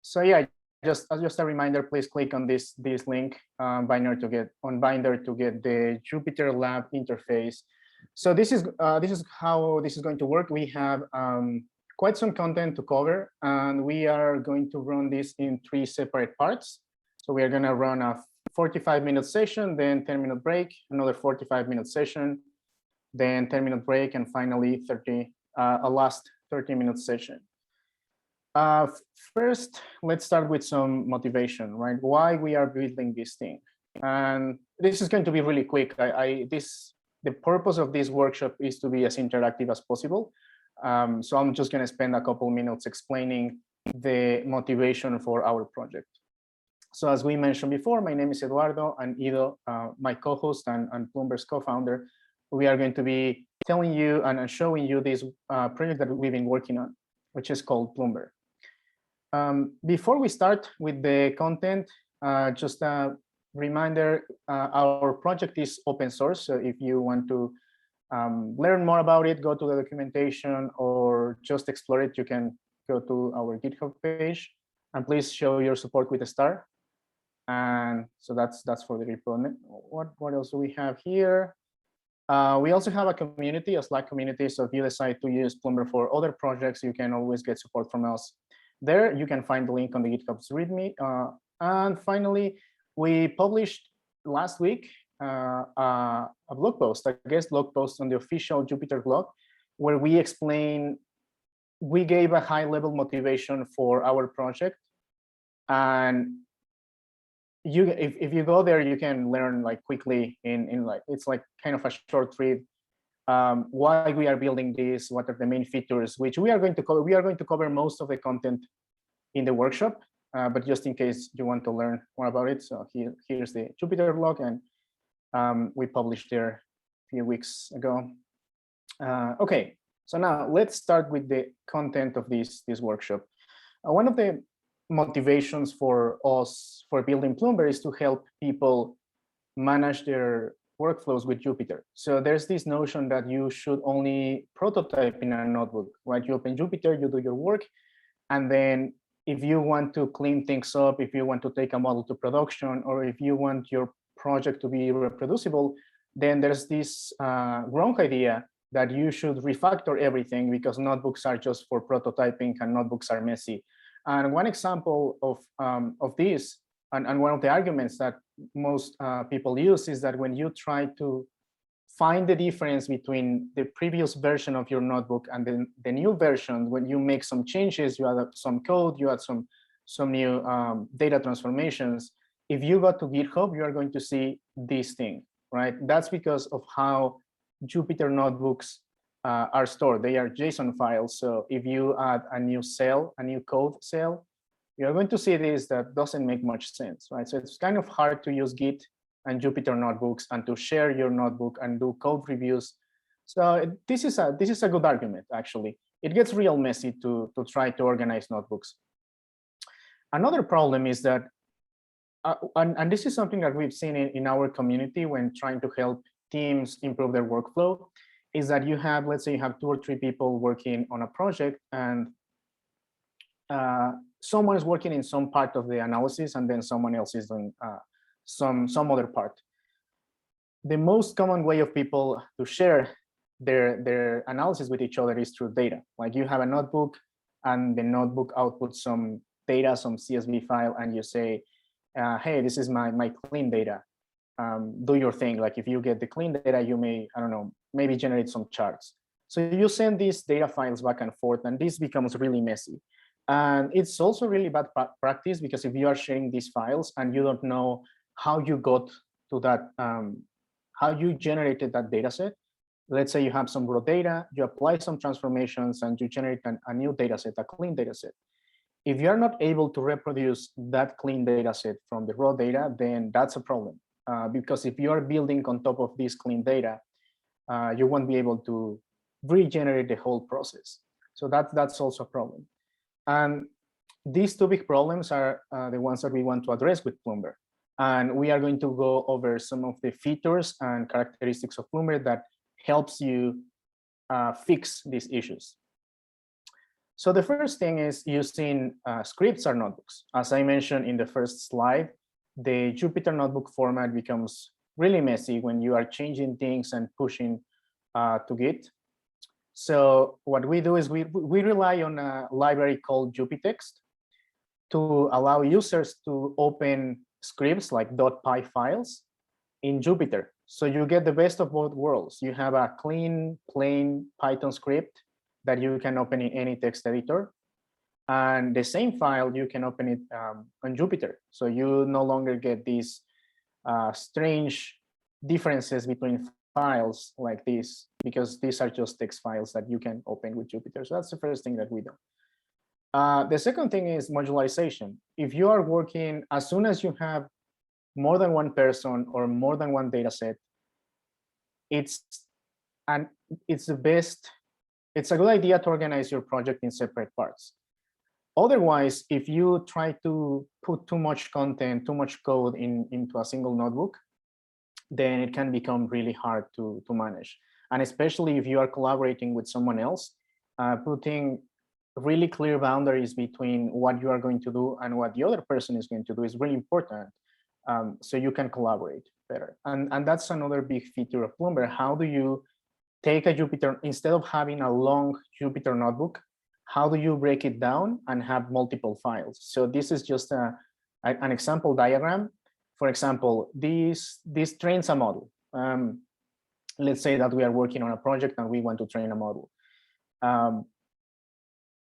So yeah, just a reminder, please click on this link binder to get the Jupyter Lab interface. So this is how this is going to work. We have quite some content to cover, and we are going to run this in 3 separate parts. So we are going to run a 45-minute session, then 10-minute break, another 45-minute session, then 10-minute break, and finally a last 30-minute session. First, let's start with some motivation, right? Why we are building this thing. And this is going to be really quick. The purpose of this workshop is to be as interactive as possible. So I'm just going to spend a couple minutes explaining the motivation for our project. So as we mentioned before, my name is Eduardo, and Ido, my co-host and Ploomber's co-founder. We are going to be telling you and showing you this project that we've been working on, which is called Ploomber. Before we start with the content, just a reminder, our project is open source. So if you want to learn more about it, go to the documentation or just explore it, you can go to our GitHub page, and please show your support with a star. And so that's for the repo. What else do we have here? We also have a community, a Slack community. So if you decide to use Ploomer for other projects, you can always get support from us. There, you can find the link on the GitHub's README. And finally, we published last week a blog post, a guest blog post on the official Jupyter blog, where we gave a high-level motivation for our project. And if you go there, you can learn like quickly it's like kind of a short read. Why we are building this, what are the main features, which we are going to cover. We are going to cover most of the content in the workshop, but just in case you want to learn more about it. So here's the Jupyter blog, and we published there a few weeks ago. Okay, so now let's start with the content of this workshop. One of the motivations for us for building Ploomber is to help people manage their workflows with Jupyter. So there's this notion that you should only prototype in a notebook, right? You open Jupyter, you do your work, and then if you want to clean things up, if you want to take a model to production, or if you want your project to be reproducible, then there's this wrong idea that you should refactor everything because notebooks are just for prototyping and notebooks are messy. And one example of this, and one of the arguments that most people use, is that when you try to find the difference between the previous version of your notebook and then the new version, when you make some changes, you add some code, you add some new data transformations. If you go to GitHub, you are going to see this thing, right? That's because of how Jupyter notebooks are stored. They are JSON files. So if you add a new cell, a new code cell, you're going to see this that doesn't make much sense, right? So it's kind of hard to use Git and Jupyter notebooks and to share your notebook and do code reviews. So this is a good argument, actually. It gets real messy to try to organize notebooks. Another problem is that, and this is something that we've seen in our community when trying to help teams improve their workflow, is that you have, let's say you have 2 or 3 people working on a project, and someone is working in some part of the analysis, and then someone else is doing some other part. The most common way of people to share their analysis with each other is through data. Like you have a notebook, and the notebook outputs some data, some CSV file, and you say, hey, this is my clean data. Do your thing. Like if you get the clean data, you may, I don't know, maybe generate some charts. So you send these data files back and forth, and this becomes really messy. And it's also really bad practice, because if you are sharing these files and you don't know how you got to that, how you generated that data set, let's say you have some raw data, you apply some transformations, and you generate a new data set, a clean data set. If you're not able to reproduce that clean data set from the raw data, then that's a problem. Because if you are building on top of this clean data, you won't be able to regenerate the whole process. So that's also a problem. And these 2 big problems are the ones that we want to address with Ploomber. And we are going to go over some of the features and characteristics of Ploomer that helps you fix these issues. So the first thing is using scripts or notebooks. As I mentioned in the first slide, the Jupyter notebook format becomes really messy when you are changing things and pushing to Git. So what we do is we rely on a library called JupyText to allow users to open scripts like .py files in Jupyter. So you get the best of both worlds. You have a clean, plain Python script that you can open in any text editor. And the same file, you can open it on Jupyter. So you no longer get these strange differences between files like this, because these are just text files that you can open with Jupyter. So that's the first thing that we do. The second thing is modularization. If you are working, as soon as you have more than one person or more than one data set, it's a good idea to organize your project in separate parts. Otherwise, if you try to put too much content, too much code into a single notebook, then it can become really hard to manage. And especially if you are collaborating with someone else, putting really clear boundaries between what you are going to do and what the other person is going to do is really important, so you can collaborate better. And that's another big feature of Ploomber. How do you take a Jupyter, instead of having a long Jupyter notebook, how do you break it down and have multiple files? So this is just an example diagram. For example, this trains a model. Let's say that we are working on a project and we want to train a model.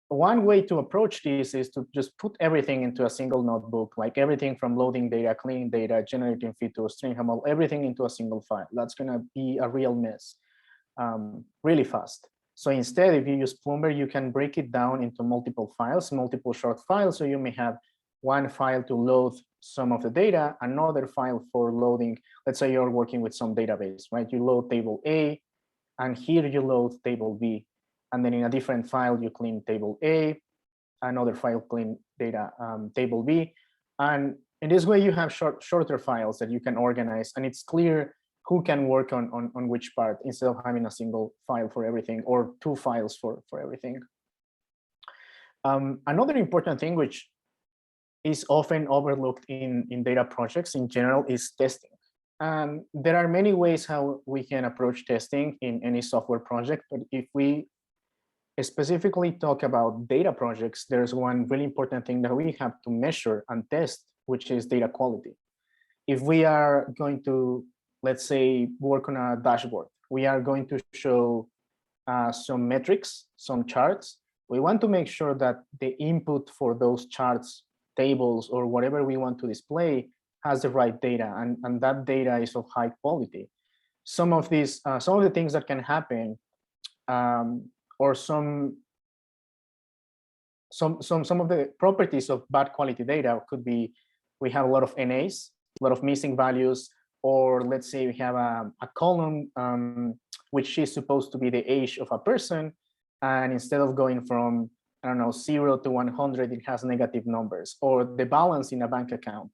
One way to approach this is to just put everything into a single notebook, like everything from loading data, cleaning data, generating features, training a model, everything into a single file. That's going to be a real mess really fast. So instead, if you use Ploomber, you can break it down into multiple files, multiple short files. So you may have one file to load some of the data, another file for loading. Let's say you're working with some database, right? You load table A, and here you load table B. And then in a different file, you clean table A, another file clean data table B. And in this way, you have shorter files that you can organize, and it's clear who can work on which part, instead of having a single file for everything or two files for everything. Another important thing, which is often overlooked in data projects in general, is testing. And there are many ways how we can approach testing in any software project, but if we specifically talk about data projects, there's one really important thing that we have to measure and test, which is data quality. If we are going to, let's say, work on a dashboard, we are going to show some metrics, some charts. We want to make sure that the input for those charts, tables, or whatever we want to display has the right data, and that data is of high quality. Some of the things that can happen, or some of the properties of bad quality data could be, we have a lot of NAs, a lot of missing values, or let's say we have a column which is supposed to be the age of a person, and instead of going from, I don't know, 0 to 100, it has negative numbers, or the balance in a bank account.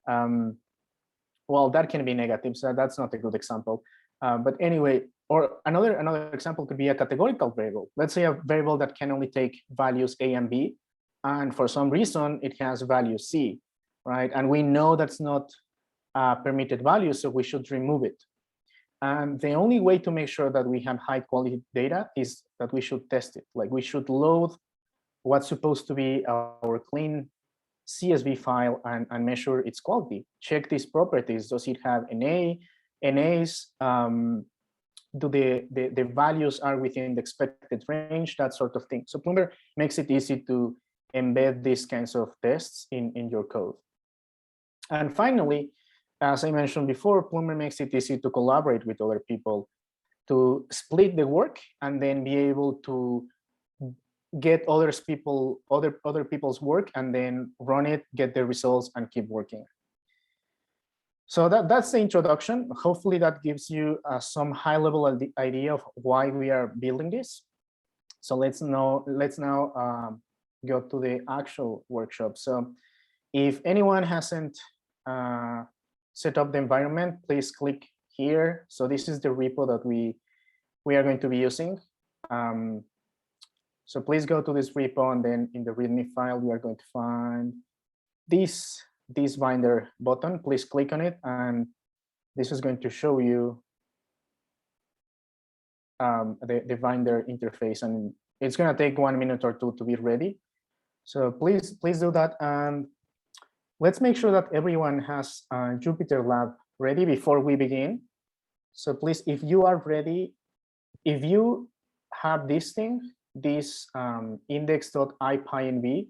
Well, that can be negative, so that's not a good example. But anyway, or another example could be a categorical variable. Let's say a variable that can only take values A and B, and for some reason it has value C, right? And we know that's not permitted value, so we should remove it. And the only way to make sure that we have high quality data is that we should test it. Like, we should load what's supposed to be our clean CSV file and measure its quality. Check these properties. Does it have NAs? Do the values are within the expected range? That sort of thing. So Ploomer makes it easy to embed these kinds of tests in your code. And finally, as I mentioned before, Ploomer makes it easy to collaborate with other people, to split the work and then be able to get other people's work and then run it, get the results, and keep working. So that's the introduction. Hopefully that gives you some high-level idea of why we are building this. So let's now go to the actual workshop. So if anyone hasn't set up the environment, please click here. So this is the repo that we are going to be using. So please go to this repo, and then in the README file, we are going to find this binder button. Please click on it, and this is going to show you the binder interface, and it's going to take 1 minute or two to be ready. So please do that, and let's make sure that everyone has Jupyter Lab ready before we begin. So please, if you are ready, if you have this thing, this index.ipynb,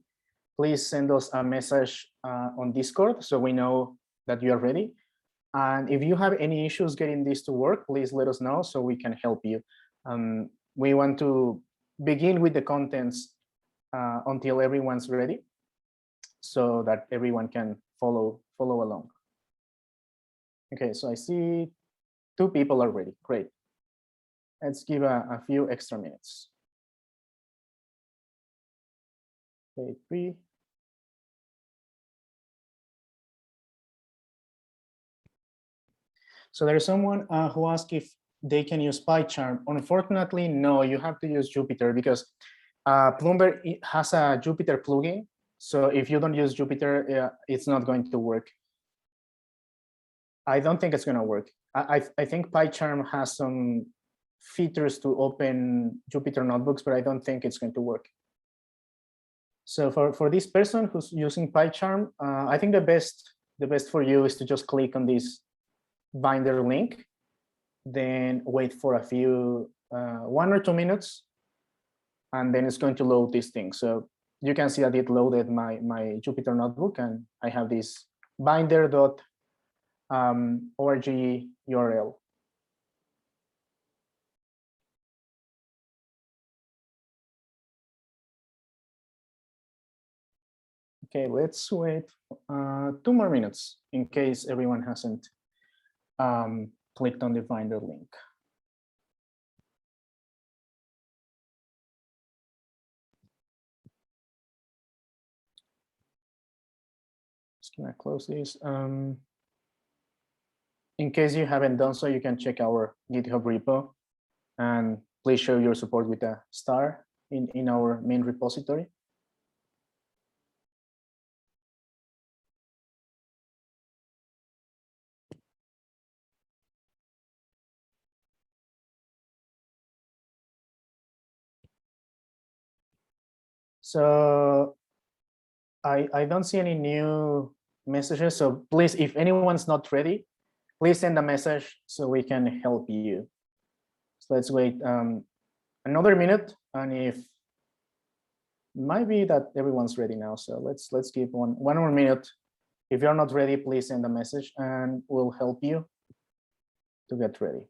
please send us a message on Discord so we know that you are ready. And if you have any issues getting this to work, please let us know so we can help you. We want to begin with the contents until everyone's ready, so that everyone can follow along. Okay, so I see 2 people are ready. Great. Let's give a few extra minutes. Okay, 3. So there's someone who asked if they can use PyCharm. Unfortunately, no, you have to use Jupyter, because Ploomber has a Jupyter plugin. So if you don't use Jupyter, it's not going to work. I don't think it's going to work. I think PyCharm has some features to open Jupyter notebooks, but I don't think it's going to work. So for this person who's using PyCharm, I think the best for you is to just click on this binder link, then wait for a few 1 or 2 minutes, and then it's going to load this thing. So you can see that it loaded my Jupyter notebook, and I have this binder.org URL. Okay, let's wait 2 more minutes in case everyone hasn't clicked on the binder link. Just gonna close this. In case you haven't done so, you can check our GitHub repo, and please show your support with a star in our main repository. So I don't see any new messages. So please, if anyone's not ready, please send a message so we can help you. So let's wait another minute, and if might be that everyone's ready now. So let's give one more minute. If you're not ready, please send a message, and we'll help you to get ready.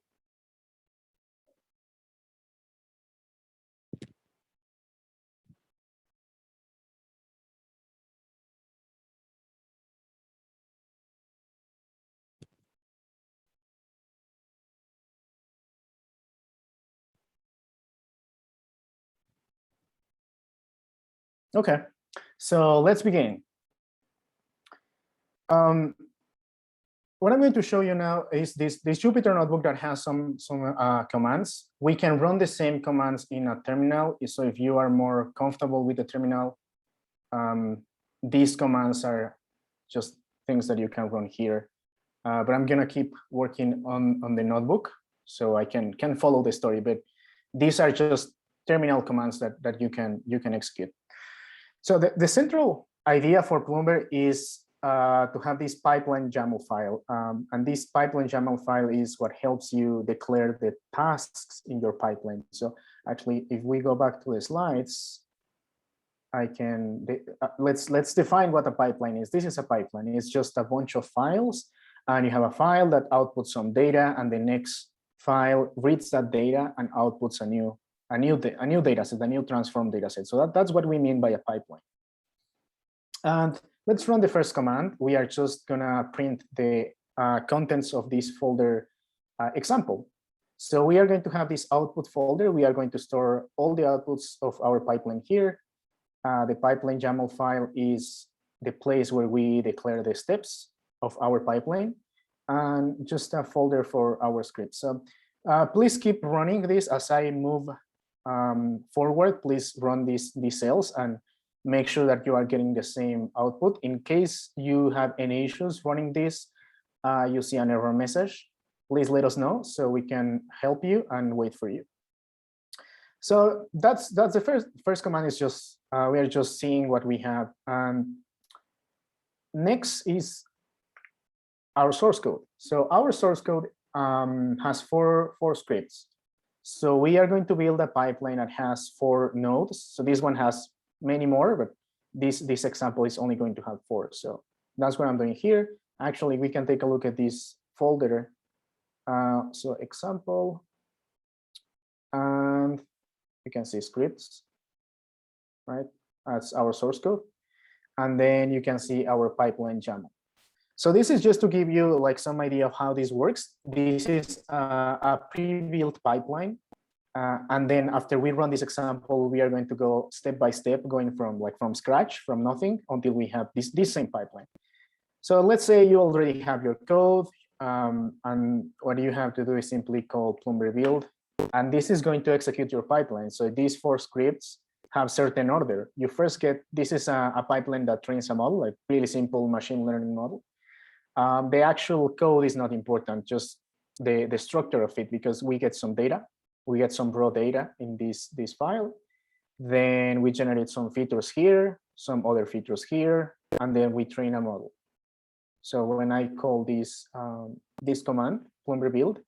Okay, so let's begin. What I'm going to show you now is this Jupyter notebook that has some commands. We can run the same commands in a terminal. So if you are more comfortable with the terminal, these commands are just things that you can run here. But I'm gonna keep working on the notebook so I can follow the story. But these are just terminal commands that you can execute. So the central idea for Ploomber is to have this pipeline YAML file. And this pipeline YAML file is what helps you declare the tasks in your pipeline. So actually, if we go back to the slides, I can, let's define what a pipeline is. This is a pipeline. It's just a bunch of files, and you have a file that outputs some data, and the next file reads that data and outputs a new data set, a new transform data set. So that's what we mean by a pipeline. And let's run the first command. We are just gonna print the contents of this folder example. So we are going to have this output folder. We are going to store all the outputs of our pipeline here. The pipeline YAML file is the place where we declare the steps of our pipeline, and just a folder for our script. So please keep running this as I move forward, please run these cells and make sure that you are getting the same output. In case you have any issues running this, you see an error message, please let us know so we can help you and wait for you. So that's the first command is just, we are just seeing what we have. Next is our source code. So our source code has four scripts. So we are going to build a pipeline that has 4 nodes. So this one has many more, but this example is only going to have 4. So that's what I'm doing here. Actually, we can take a look at this folder. So example, and you can see scripts, right? That's our source code. And then you can see our pipeline YAML. So this is just to give you like some idea of how this works. This is a pre-built pipeline. And then after we run this example, we are going to go step by step, going from scratch, from nothing, until we have this same pipeline. So let's say you already have your code, and what you have to do is simply call Ploomber build, and this is going to execute your pipeline. So these 4 scripts have certain order. You first get, this is a pipeline that trains a model, like really simple machine learning model. The actual code is not important, just the structure of it, because we get some data. We get some raw data in this file. Then we generate some features here, some other features here, and then we train a model. So when I call this command, Ploomber build,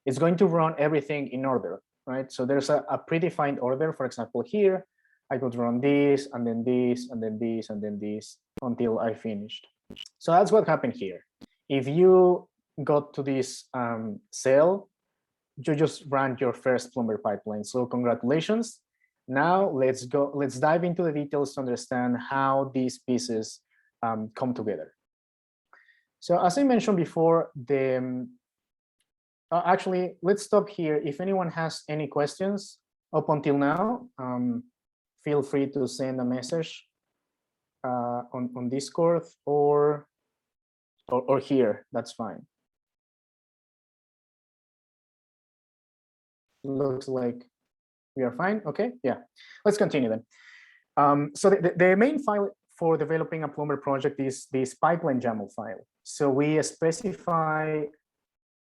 it's going to run everything in order, right? So there's a predefined order. For example, here, I could run this, and then this, and then this, and then this, until I finished. So that's what happened here. If you got to this cell, you just ran your first Ploomber pipeline. So congratulations. Now let's dive into the details to understand how these pieces come together. So as I mentioned before, actually, let's stop here. If anyone has any questions up until now, feel free to send a message on Discord or here. That's fine. Looks like we are fine. Okay, yeah, let's continue then. So the main file for developing a Ploomer project is this pipeline YAML file. So we specify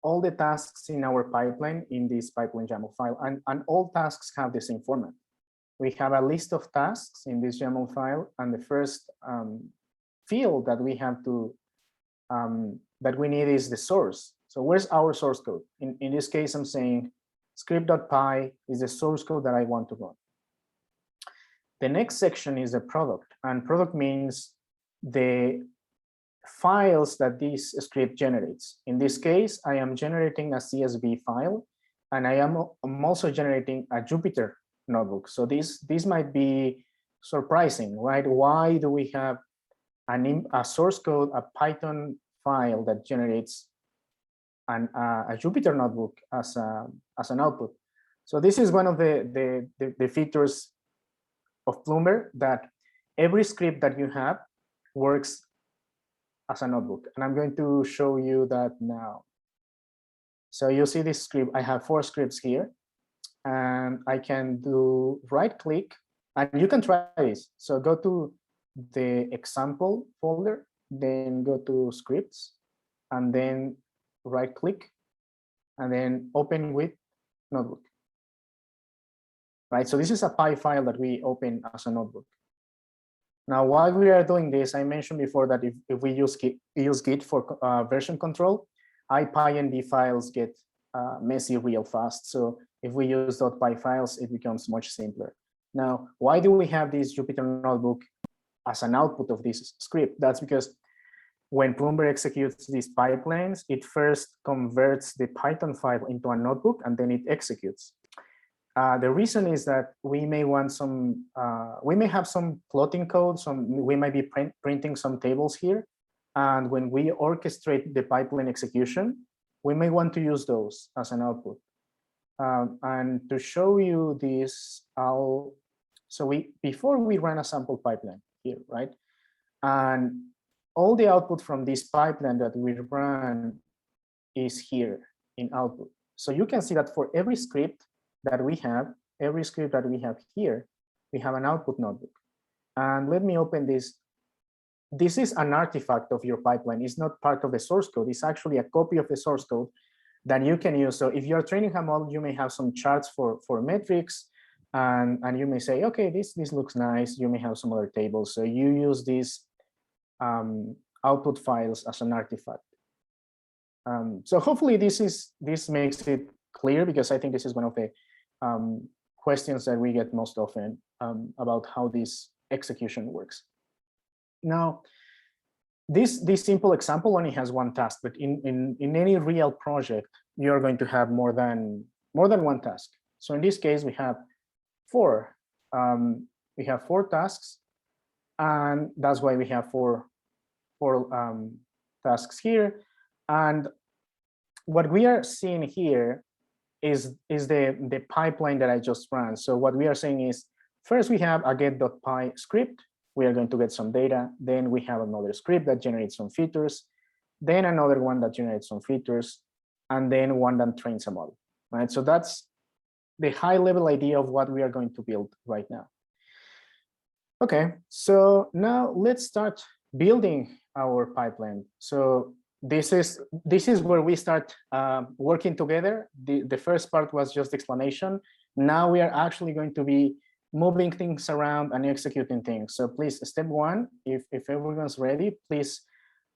all the tasks in our pipeline in this pipeline YAML file, and all tasks have the same format. We have a list of tasks in this YAML file, and the first field that we have to that we need is the source. So where's our source code? In this case, I'm saying script.py is the source code that I want to run. The next section is the product, and product means the files that this script generates. In this case, I am generating a CSV file, and I'm also generating a Jupyter notebook. So this might be surprising, right? Why do we have a source code, a Python file that generates a Jupyter notebook as an output? So this is one of the features of Ploomer, that every script that you have works as a notebook, and I'm going to show you that now. So you see this script. I have 4 scripts here, and I can do right-click, and you can try this. So go to the example folder, then go to scripts, and then right-click, and then open with notebook. Right, so this is a Py file that we open as a notebook. Now, while we are doing this, I mentioned before that if we use Git for version control, IPyNB files get messy real fast. So if we use .py files, it becomes much simpler. Now, why do we have this Jupyter notebook as an output of this script? That's because when Ploomber executes these pipelines, it first converts the Python file into a notebook, and then it executes. The reason is that we may want some, we may have some plotting code, we might be printing some tables here. And when we orchestrate the pipeline execution, we may want to use those as an output. And to show you this, before we run a sample pipeline here, right? And all the output from this pipeline that we run is here in output. So you can see that for every script that we have, every script that we have here, we have an output notebook. And let me open this. This is an artifact of your pipeline. It's not part of the source code. It's actually a copy of the source code that you can use. So if you're training a model, you may have some charts for metrics, and you may say, okay, this looks nice. You may have some other tables. So you use these output files as an artifact. So hopefully this makes it clear, because I think this is one of the questions that we get most often about how this execution works. Now, this simple example only has one task, but in any real project, you're going to have more than one task. So in this case, we have four. We have 4 tasks, and that's why we have four tasks here. And what we are seeing here is the pipeline that I just ran. So what we are saying is, first we have a get.py script. We are going to get some data. Then we have another script that generates some features, then another one that generates some features, and then one that trains a model, right? So that's the high level idea of what we are going to build right now. Okay, so now let's start building our pipeline. So this is where we start working together. The first part was just explanation. Now we are actually going to be moving things around and executing things. So please, step 1, if everyone's ready, please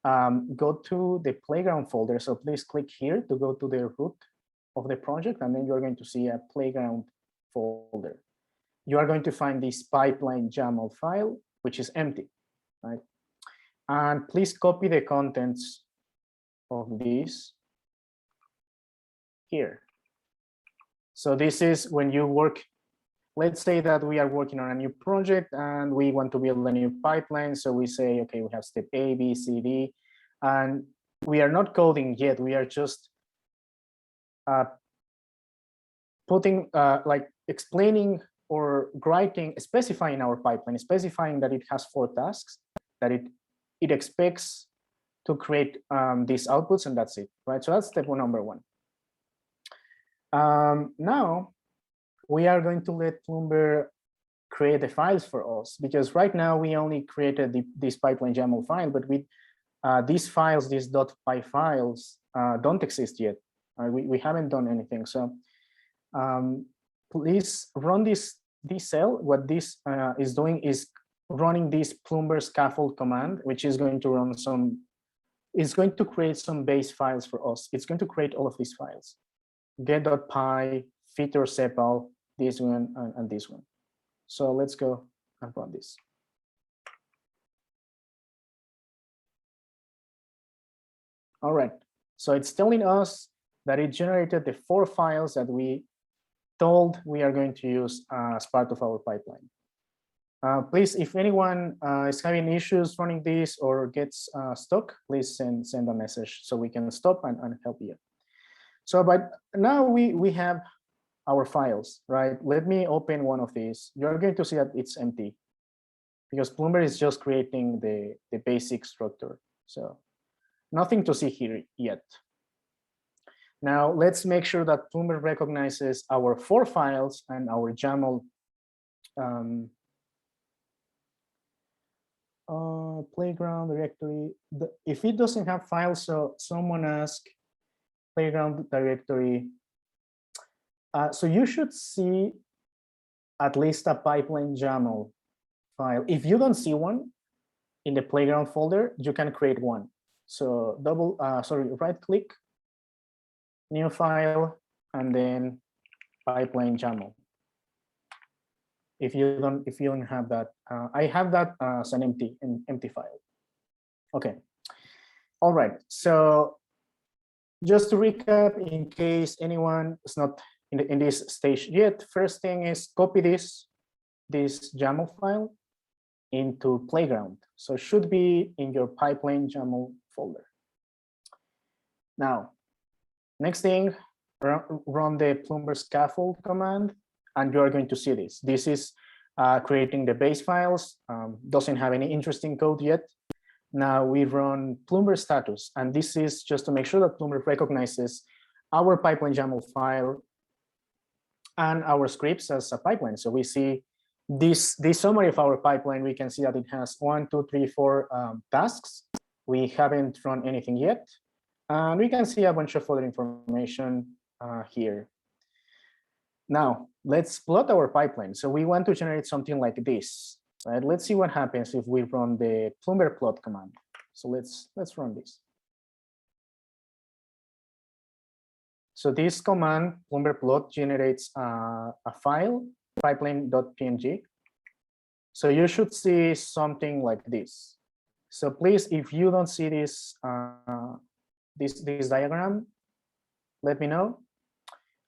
go to the playground folder. So please click here to go to the root of the project, and then you're going to see a playground folder. You are going to find this pipeline YAML file, which is empty, right? And please copy the contents of this here. So this is when you work. Let's say that we are working on a new project and we want to build a new pipeline. So we say, okay, we have step A, B, C, D, and we are not coding yet. We are just putting, like explaining or writing, specifying our pipeline, specifying that it has 4 tasks, that it expects to create these outputs, and that's it, right? So that's step number 1. Now, we are going to let Ploomber create the files for us, because right now we only created this pipeline YAML file, but with these files, these .py files don't exist yet. We haven't done anything. So please run this cell. What this is doing is running this Ploomber scaffold command, which is going to run it's going to create some base files for us. It's going to create all of these files: get.py, feature sepal, this one, and this one. So let's go and run this. All right, so it's telling us that it generated the 4 files that we told we are going to use as part of our pipeline. Please, if anyone is having issues running this or gets stuck, please send a message so we can stop and help you. So, but now we have our files, right? Let me open one of these. You're going to see that it's empty because Ploomer is just creating the basic structure. So nothing to see here yet. Now let's make sure that Ploomer recognizes our 4 files and our YAML playground directory. If it doesn't have files, so someone asked playground directory. So you should see at least a pipeline YAML file. If you don't see one in the playground folder, you can create one. So right click, new file, and then pipeline YAML. If you don't have that, I have that as an empty file. Okay. All right. So just to recap, in case anyone is not in this stage yet, first thing is copy this YAML file into playground. So it should be in your pipeline YAML folder. Now, next thing, run the Ploomber scaffold command, and you are going to see this. This is creating the base files, doesn't have any interesting code yet. Now we run Ploomber status, and this is just to make sure that Ploomber recognizes our pipeline YAML file and our scripts as a pipeline. So we see this summary of our pipeline. We can see that it has 1, 2, 3, 4 tasks. We haven't run anything yet. And we can see a bunch of other information here. Now, let's plot our pipeline. So we want to generate something like this. Right? Let's see what happens if we run the Ploomber plot command. So let's run this. So this command, Ploomber plot, generates a file, pipeline.png. So you should see something like this. So please, if you don't see this this diagram, let me know.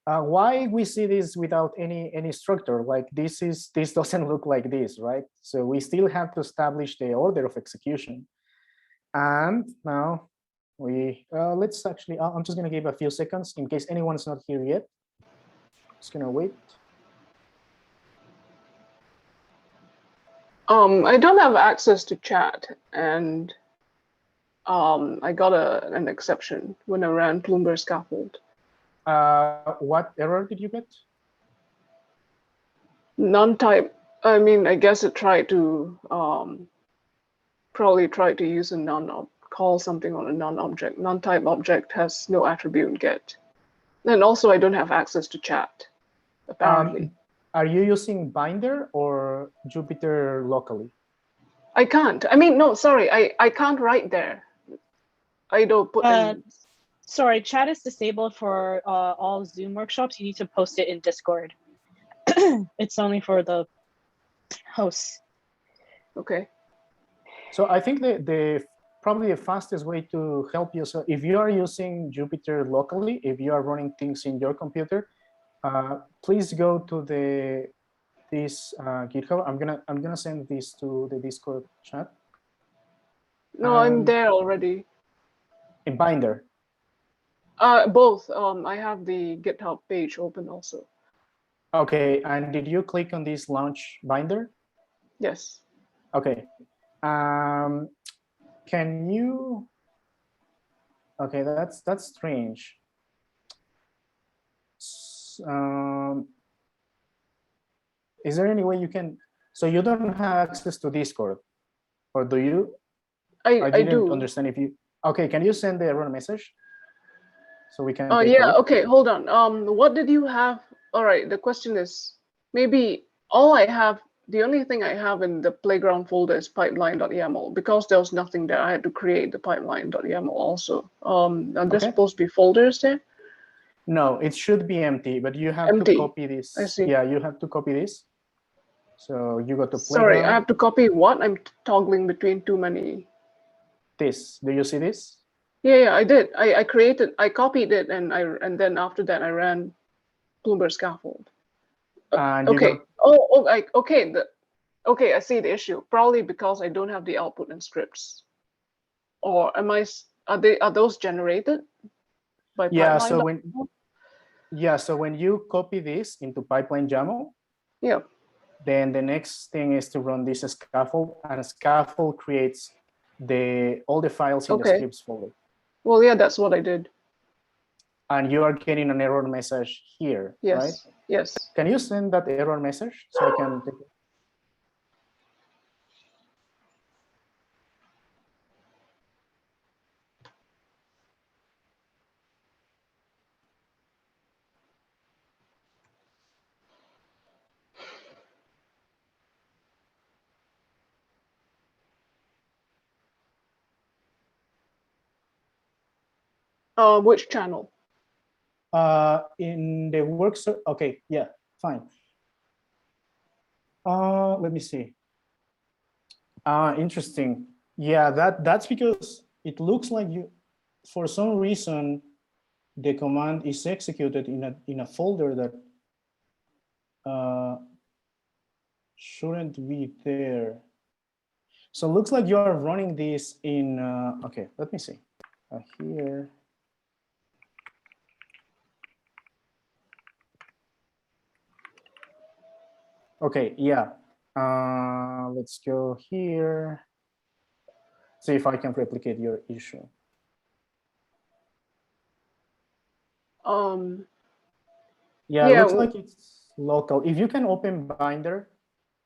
Why we see this without any structure? Like this doesn't look like this, right? So we still have to establish the order of execution. And now let's actually, I'm just going to give a few seconds in case anyone's not here yet. Just going to wait. I don't have access to chat, and I got an exception when I ran Ploomber scaffold. What error did you get? None type. I mean, I guess it tried to probably tried to use a call something on a non-object. Non-type object has no attribute get. And also, I don't have access to chat, apparently. Are you using Binder or Jupyter locally? I can't. I mean, no, sorry, I can't write there. I don't put in. Sorry, chat is disabled for all Zoom workshops. You need to post it in Discord. It's only for the hosts. Okay. So I think probably the fastest way to help you. So if you are using Jupyter locally, if you are running things in your computer, please go to this GitHub. I'm gonna send this to the Discord chat. No, I'm there already. In Binder. Both. I have the GitHub page open also. Okay, and did you click on this launch Binder? Yes. Okay. Can you? Okay, that's strange. Is there any way you can? So you don't have access to Discord, or do you? I didn't understand if you. Okay, can you send the error message? So we can. Yeah. Okay. Hold on. What did you have? All right. The question is, maybe the only thing I have in the playground folder is pipeline.yaml. Because there was nothing there, I had to create the pipeline.yaml also. Are there supposed to be folders there? No, it should be empty, but you have to copy this. I see. Yeah, you have to copy this. So you go to playground. Sorry, I have to copy what? I'm toggling between too many. This. Do you see this? Yeah, I did. I copied it, and then after that I ran Ploomber scaffold. And okay. Okay, I see the issue. Probably because I don't have the output and scripts. Or are those generated by pipeline? So when you copy this into pipeline YAML, yeah, then the next thing is to run this scaffold, and scaffold creates all the files in the scripts folder. Well, yeah, that's what I did. And you are getting an error message here, yes. right? Yes. Can you send that error message so I can take it? Which channel? In the work. Okay, yeah, fine. Let me see. Interesting. Yeah, that's because it looks like for some reason, the command is executed in a folder that shouldn't be there. So it looks like you are running this in. Okay, let me see. Here. Okay, yeah. Let's go here. See if I can replicate your issue. Yeah, it looks like it's local. If you can open Binder,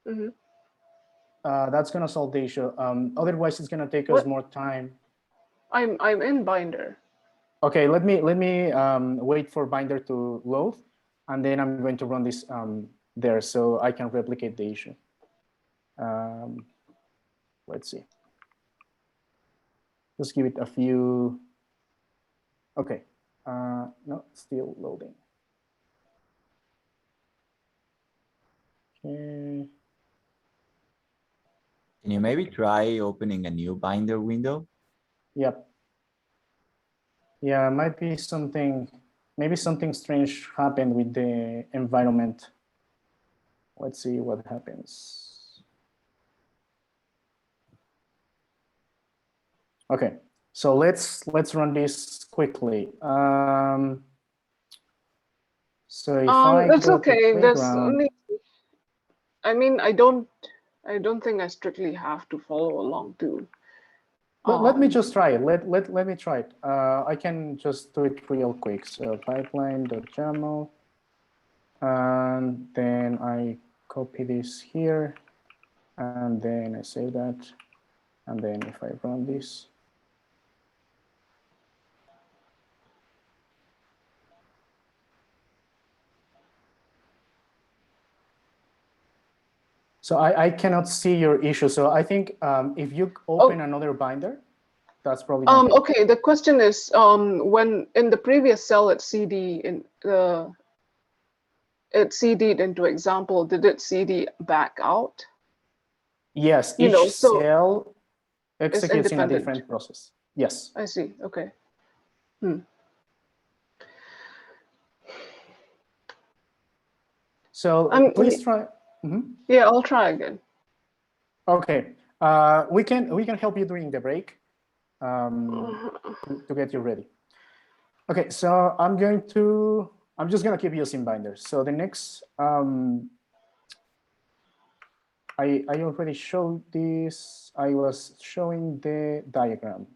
Mm-hmm. that's gonna solve the issue. Otherwise, it's gonna take us more time. I'm in Binder. Okay, let me wait for Binder to load, and then I'm going to run this there so I can replicate the issue. Let's see. Just give it a few. Okay, no, still loading. Okay. Can you maybe try opening a new Binder window? Yep. Yeah, might be something, maybe something strange happened with the environment. Let's see what happens. Okay, so let's run this quickly. So if I It's go okay. to There's playground, only. I mean, I don't think I strictly have to follow along too. let me just try it. Let me try it. I can just do it real quick. So pipeline.yaml, and then I copy this here, and then I save that, and then if I run this, so I cannot see your issue. So I think if you open another binder, that's probably okay. The question is, when in the previous cell it CD in it CD'd into example, did it CD back out? Yes, You each know, so cell executes in a independent. different process. Yes. I see. Okay. So please try. Yeah, I'll try again. Okay. We can help you during the break to get you ready. Okay. So I'm just gonna keep using binders. So the next I already showed this. I was showing the diagram.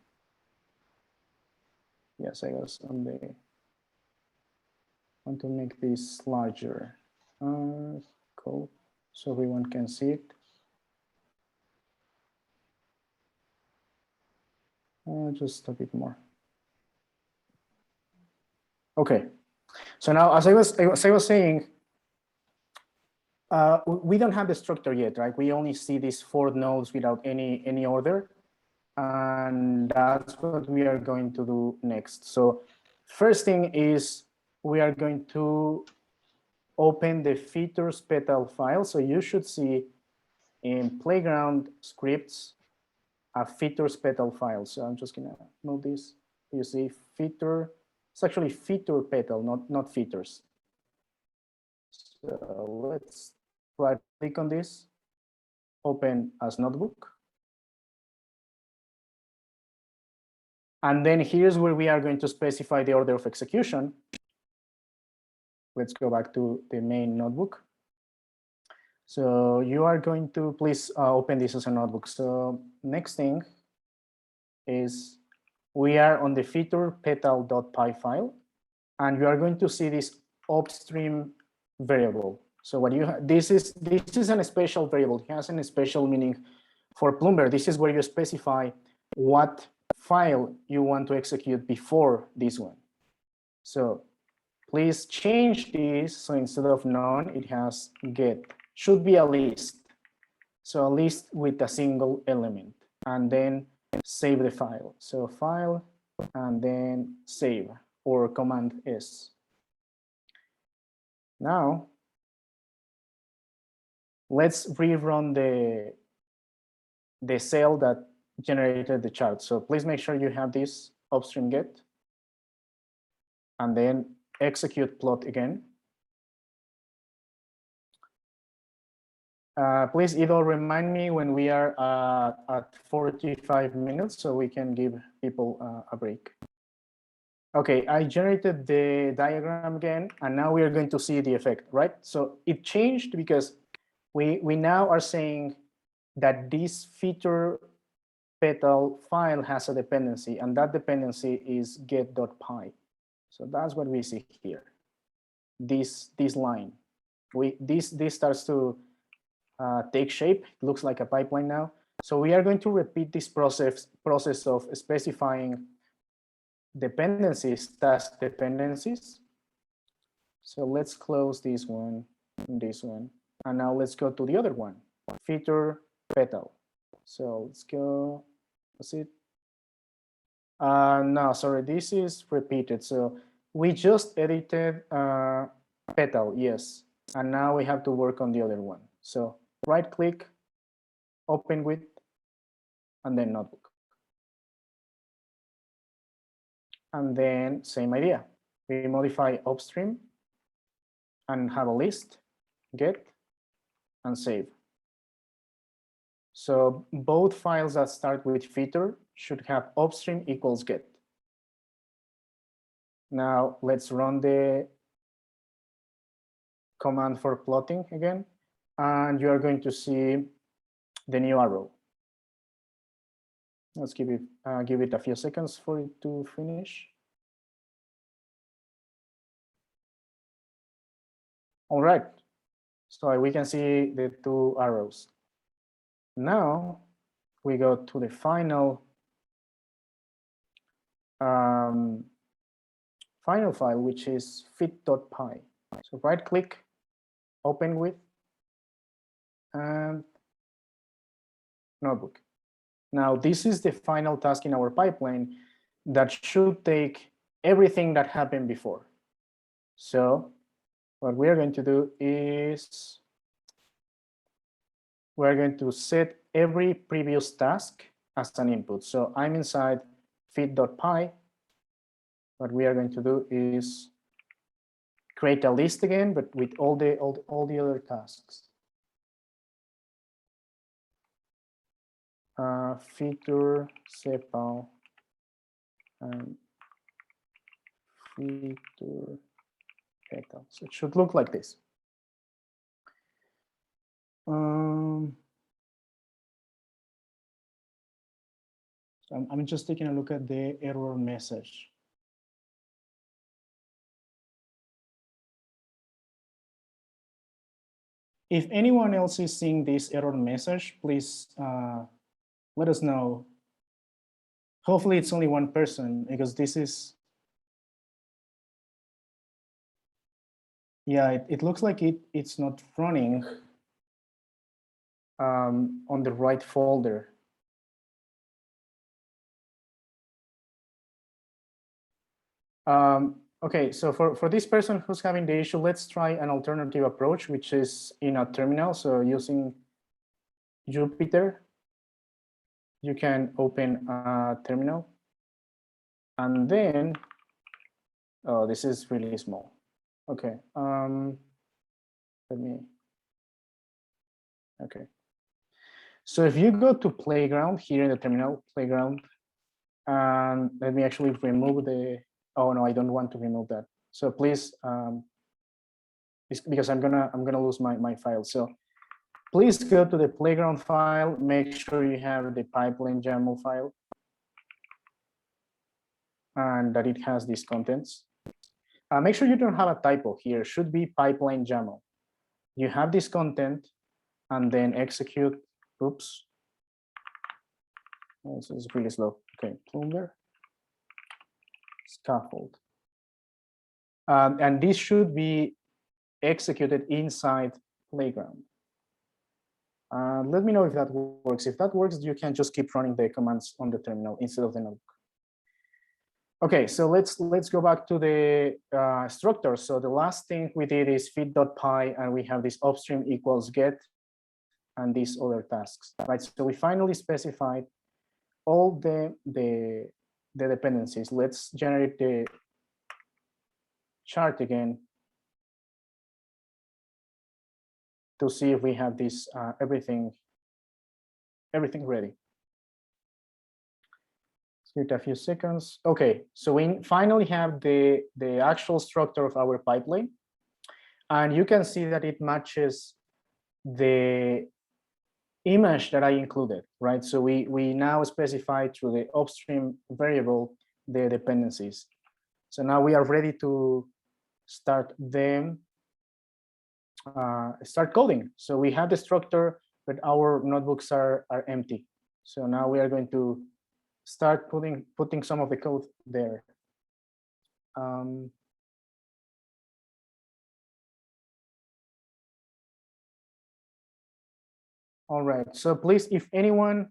Yes, I was on the. Want to make this larger. Cool. So everyone can see it. Just a bit more. Okay. So now, as I was saying, we don't have the structure yet, right? We only see these 4 nodes without any order, and that's what we are going to do next. So first thing is we are going to open the features petal file. So you should see in playground scripts a features petal file. So I'm just gonna move this. You see feature. It's actually feature petal, not features. So let's right click on this, open as notebook. And then here's where we are going to specify the order of execution. Let's go back to the main notebook. So you are going to please open this as a notebook. So next thing is we are on the feature petal.py file, and you are going to see this upstream variable. So what this is a special variable. It has a special meaning for Ploomer. This is where you specify what file you want to execute before this one. So please change this. So instead of none, it has get. Should be a list. So a list with a single element, and then save the file. So file and then save, or command S. Now let's rerun the cell that generated the chart. So please make sure you have this upstream get, and then execute plot again. Please, Ido, remind me when we are at 45 minutes so we can give people a break. Okay, I generated the diagram again, and now we are going to see the effect, right? So it changed because we now are saying that this feature petal file has a dependency, and that dependency is get.py. So that's what we see here, this line. this starts to take shape. It looks like a pipeline now. So we are going to repeat this process of specifying dependencies, task dependencies. So let's close this one and this one. And now let's go to the other one, feature petal. So let's go, what's it? No, sorry, this is repeated. So we just edited petal, yes. And now we have to work on the other one. So right click, open with, and then notebook. And then same idea. We modify upstream and have a list, get, and save. So both files that start with feature should have upstream equals get. Now let's run the command for plotting again, and you are going to see the new arrow. Let's give it a few seconds for it to finish. All right, so we can see the two arrows. Now we go to the final file, which is fit.py. So right click, open with, and notebook. Now this is the final task in our pipeline that should take everything that happened before. So what we are going to do is we're going to set every previous task as an input. So I'm inside fit.py. What we are going to do is create a list again, but with all the other tasks. Feature sepal and feature petal. So it should look like this. So I'm just taking a look at the error message. If anyone else is seeing this error message, please let us know. Hopefully it's only one person, because this is, yeah, it looks like it's not running on the right folder. Okay, so for this person who's having the issue, let's try an alternative approach, which is in a terminal. So using Jupyter, you can open a terminal. And then, oh, this is really small. Okay, let me, okay. So if you go to Playground here in the terminal, Playground, and let me actually remove the, oh no, I don't want to remove that. So please, because I'm gonna lose my file. So please go to the Playground file, make sure you have the pipeline YAML file and that it has these contents. Make sure you don't have a typo here. It should be pipeline YAML. You have this content and then execute. Oops. Oh, this is really slow. Okay, Ploomer, scaffold. And this should be executed inside Playground. Let me know if that works. If that works, you can just keep running the commands on the terminal instead of the notebook. Okay, so let's go back to the structure. So the last thing we did is fit.py, and we have this upstream equals get and these other tasks, right? So we finally specified all the dependencies. Let's generate the chart again to see if we have this everything ready. Let's give it a few seconds. Okay, so we finally have the actual structure of our pipeline, and you can see that it matches the image that I included, right? So we now specify through the upstream variable the dependencies. So now we are ready to start them start coding. So we have the structure, but our notebooks are empty. So now we are going to start putting some of the code there. All right, so please, if anyone,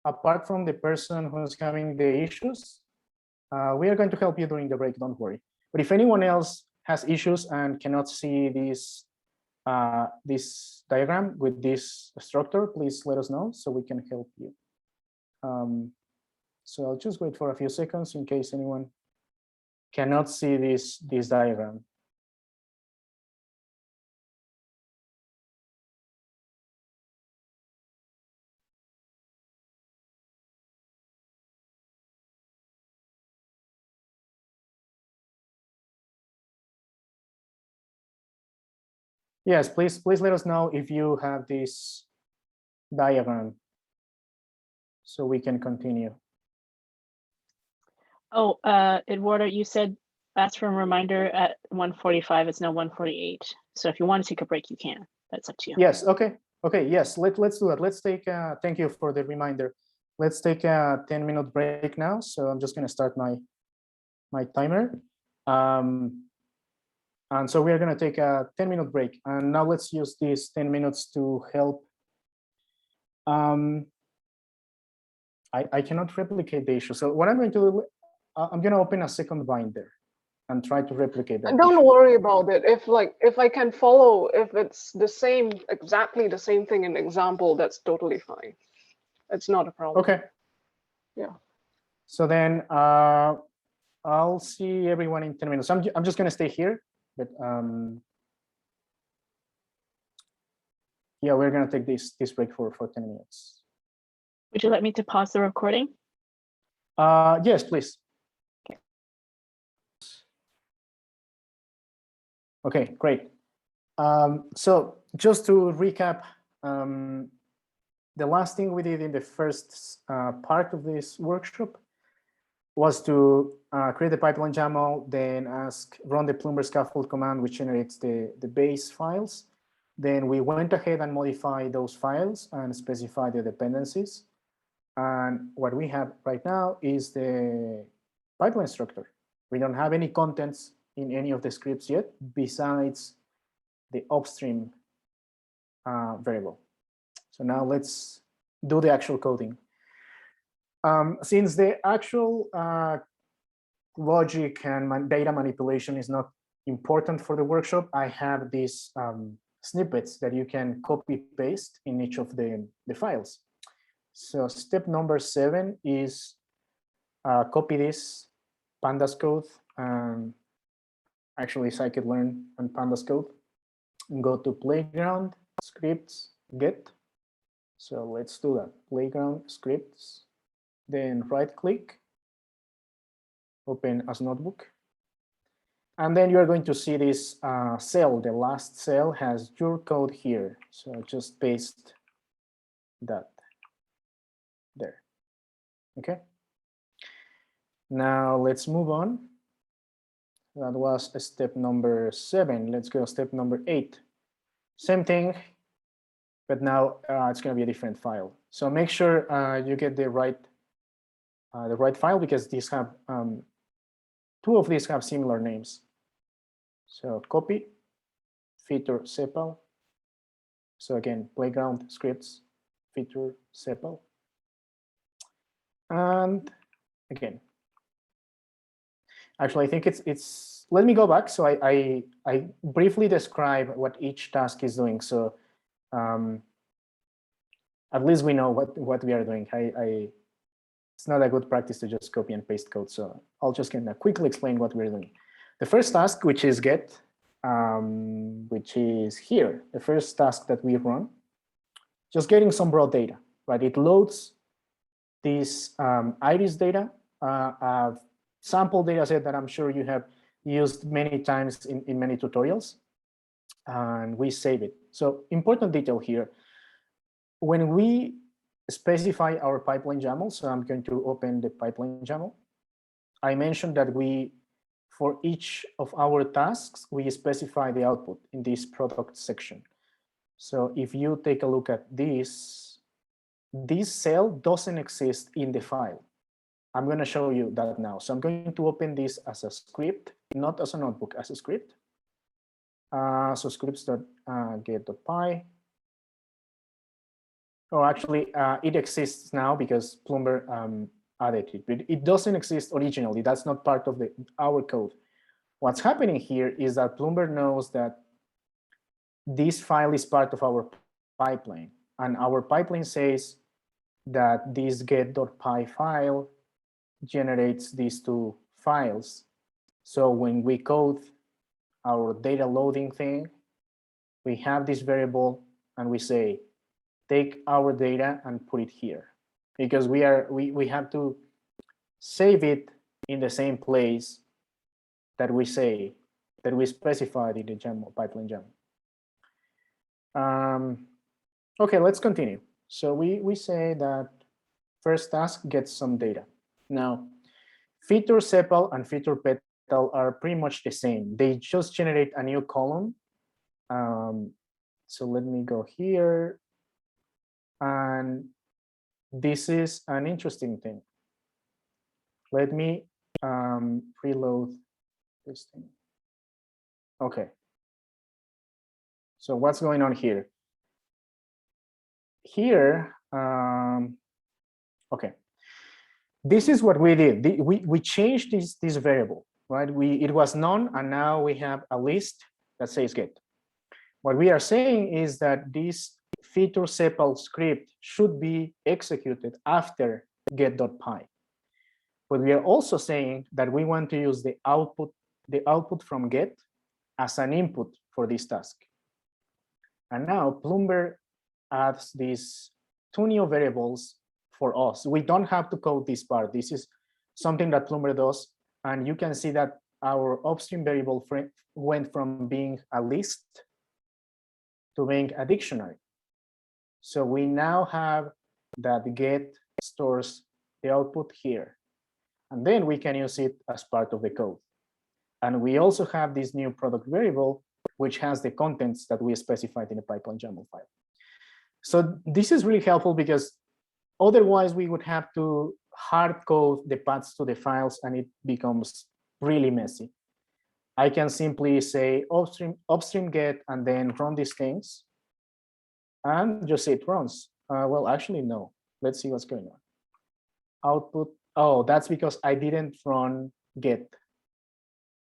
apart from the person who's having the issues, we are going to help you during the break, don't worry. But if anyone else has issues and cannot see this diagram with this structure, please let us know so we can help you. So I'll just wait for a few seconds in case anyone cannot see this diagram. Yes, please let us know if you have this diagram so we can continue. Oh, Eduardo, you said ask for a reminder at 1:45. It's now 1:48. So if you want to take a break, you can. That's up to you. Yes, okay. Okay, yes, let's do that. Let's take, thank you for the reminder. Let's take a 10-minute break now. So I'm just gonna start my timer. And so we are gonna take a 10-minute break. And now let's use these 10 minutes to help. I cannot replicate the issue. So what I'm going to do, I'm gonna open a second binder and try to replicate that. Don't issue. worry about it. If I can follow, if it's the same, exactly the same thing in the example, that's totally fine. It's not a problem. Okay. Yeah. So then I'll see everyone in 10 minutes. I'm just gonna stay here, but yeah, we're gonna take this break for 10 minutes. Would you like me to pause the recording? Yes, please. Okay, great. So just to recap, the last thing we did in the first part of this workshop was to create the pipeline YAML, then run the Ploomber scaffold command, which generates the base files. Then we went ahead and modified those files and specified the dependencies. And what we have right now is the pipeline structure. We don't have any contents in any of the scripts yet, besides the upstream variable. So now let's do the actual coding. Since the actual logic and data manipulation is not important for the workshop, I have these snippets that you can copy paste in each of the files. So step number 7 is copy this pandas code, actually scikit-learn and pandas code, and go to playground scripts get. So let's do that. Playground scripts, then right click, open as notebook. And then you're going to see this cell, the last cell has your code here. So just paste that there. Okay. Now let's move on. That was step number 7. Let's go step number 8. Same thing, but now it's going to be a different file. So make sure you get the right file, because these have 2 of these have similar names. So copy feature sepal. So again, playground scripts feature sepal. And again, actually, I think it's. Let me go back. So I briefly describe what each task is doing. So at least we know what we are doing. It's not a good practice to just copy and paste code. So I'll just kind of quickly explain what we're doing. The first task, which is get, which is here, the first task that we run, just getting some raw data, right? It loads this iris data, a sample data set that I'm sure you have used many times in many tutorials, and we save it. So important detail here, when we specify our pipeline YAML, so I'm going to open the pipeline YAML. I mentioned that we for each of our tasks, we specify the output in this product section. So if you take a look at this cell doesn't exist in the file. I'm going to show you that now. So I'm going to open this as a script, not as a notebook, as a script. So scripts.get.py. Oh, actually, it exists now because Ploomber added it, but it doesn't exist originally. That's not part of our code. What's happening here is that Ploomber knows that this file is part of our pipeline, and our pipeline says that this get.py file generates these two files. So when we code our data loading thing, we have this variable and we say, take our data and put it here, because we have to save it in the same place that we specified in the YAML, pipeline YAML. Okay, let's continue. So we say that first task gets some data. Now, feature sepal and feature petal are pretty much the same. They just generate a new column. So let me go here. And this is an interesting thing. Let me preload this thing. Okay. So what's going on here? Here, okay. This is what we did. We changed this variable, right? It was none, and now we have a list that says get. What we are saying is that this feature sepal script should be executed after get.py. But we are also saying that we want to use the output from get as an input for this task. And now Ploomber adds these two new variables for us. We don't have to code this part. This is something that Ploomber does. And you can see that our upstream variable went from being a list to being a dictionary. So we now have that get stores the output here. And then we can use it as part of the code. And we also have this new product variable, which has the contents that we specified in the pipeline YAML file. So this is really helpful because otherwise we would have to hard code the paths to the files and it becomes really messy. I can simply say upstream get and then run these things and just say it runs. Well, actually, no. Let's see what's going on. Output. Oh, that's because I didn't run get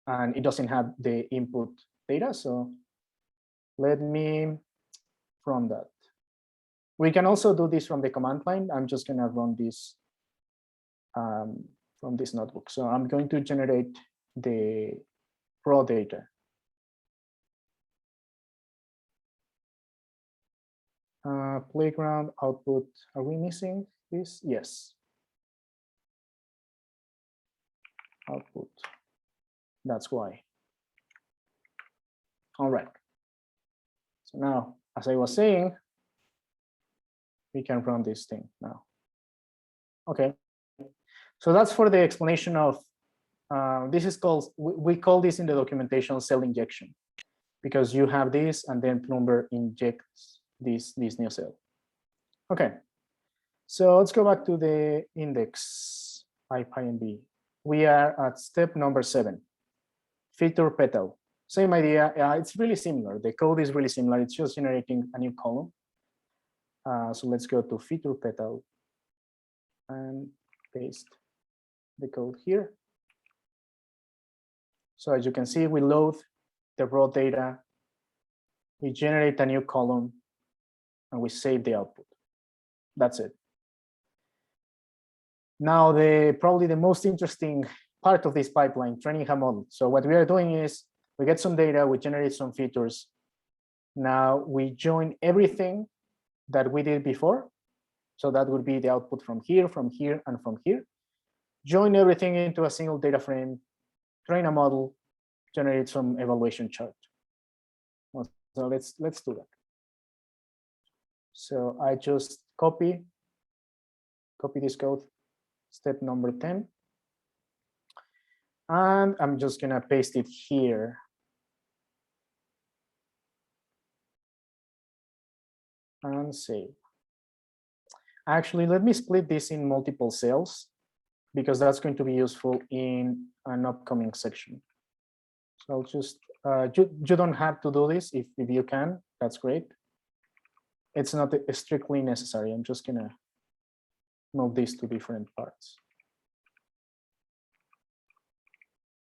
and it doesn't have the input data. So let me run that. We can also do this from the command line. I'm just going to run this from this notebook. So I'm going to generate the raw data. Playground output. Are we missing this? Yes. Output. That's why. All right. So now, as I was saying, we can run this thing now. Okay. So that's for the explanation of, this is called, we call this in the documentation cell injection, because you have this and then Ploomber injects this new cell. Okay. So let's go back to the index IPyNB. We are at step number 7, feature petal. Same idea. It's really similar. The code is really similar. It's just generating a new column. So let's go to feature petal and paste the code here. So as you can see, we load the raw data, we generate a new column, and we save the output. That's it. Now, probably the most interesting part of this pipeline, training a model. So what we are doing is we get some data, we generate some features. Now we join everything that we did before. So that would be the output from here, and from here. Join everything into a single data frame, train a model, generate some evaluation chart. So let's do that. So I just copy this code, step number 10. And I'm just gonna paste it here. And save. Actually, let me split this in multiple cells because that's going to be useful in an upcoming section. So I'll just, you don't have to do this. If you can, that's great. It's not strictly necessary. I'm just gonna move these to different parts.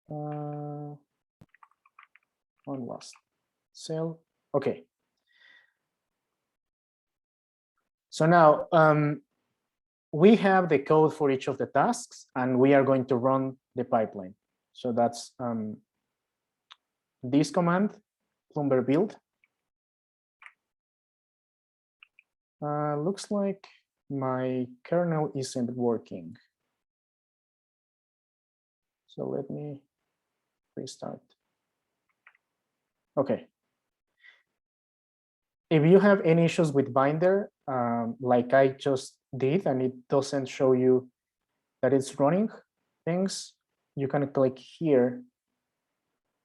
One last cell. Okay. So now we have the code for each of the tasks, and we are going to run the pipeline. So that's this command, Ploomber build. Looks like my kernel isn't working. So let me restart. Okay. If you have any issues with Binder, like I just did, and it doesn't show you that it's running things, you can click here,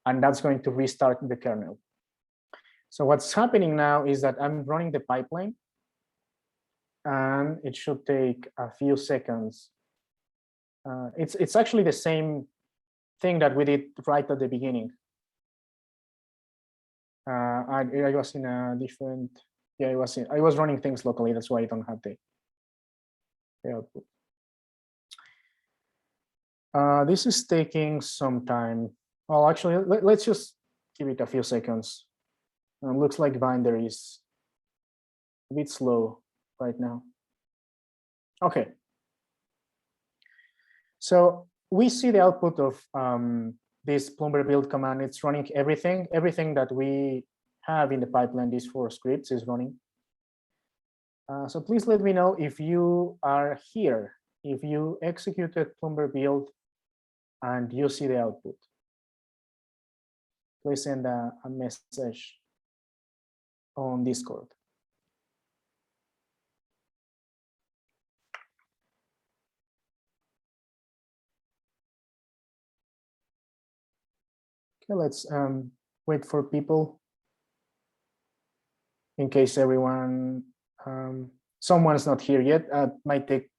and that's going to restart the kernel. So what's happening now is that I'm running the pipeline, and it should take a few seconds. It's actually the same thing that we did right at the beginning. I was in a different, yeah, I was running things locally. That's why I don't have the output. This is taking some time. Well, actually, let's just give it a few seconds. Looks like Binder is a bit slow right now. Okay. So we see the output of this Ploomber build command. It's running everything that we have in the pipeline. These 4 scripts is running. So please let me know if you are here, if you executed Ploomber build and you see the output. Please send a message on Discord. Okay, let's wait for people in case everyone, someone's not here yet. Might take,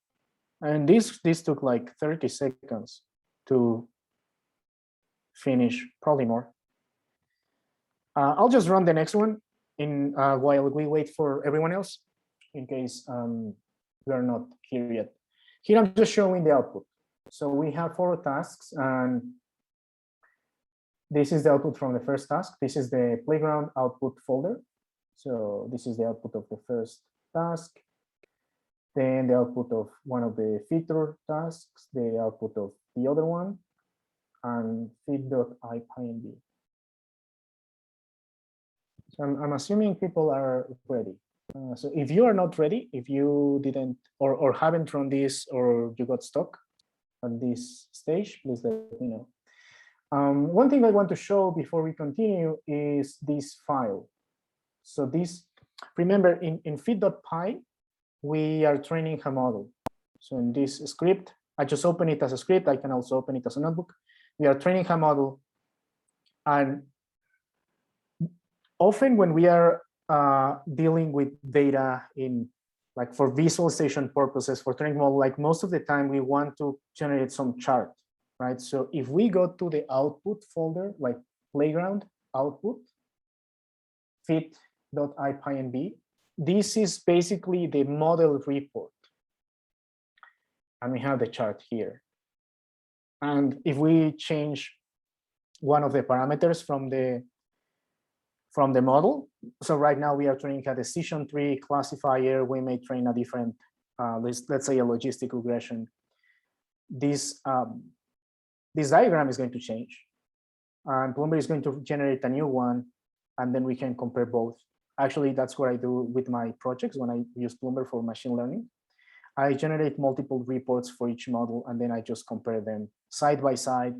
and this took like 30 seconds to finish, probably more. I'll just run the next one in while we wait for everyone else, in case we are not here yet. Here I'm just showing the output. So we have 4 tasks, and this is the output from the first task. This is the playground output folder. So this is the output of the first task. Then the output of one of the feature tasks, the output of the other one, and feed.ipynb. So I'm assuming people are ready. So if you are not ready, if you didn't or haven't run this, or you got stuck at this stage, please let me know. One thing I want to show before we continue is this file. So this, remember in feed.py, we are training a model. So in this script, I just open it as a script. I can also open it as a notebook. We are training a model. And often when we are dealing with data in, like for visualization purposes, for training model, like most of the time we want to generate some chart, right? So if we go to the output folder, like playground output, feed.ipynb, this is basically the model report. And we have the chart here. And if we change one of the parameters from the model, so right now we are training a decision tree classifier. We may train a different, let's say a logistic regression. This diagram is going to change, and Ploomer is going to generate a new one, and then we can compare both. Actually, that's what I do with my projects when I use Ploomer for machine learning. I generate multiple reports for each model, and then I just compare them side by side.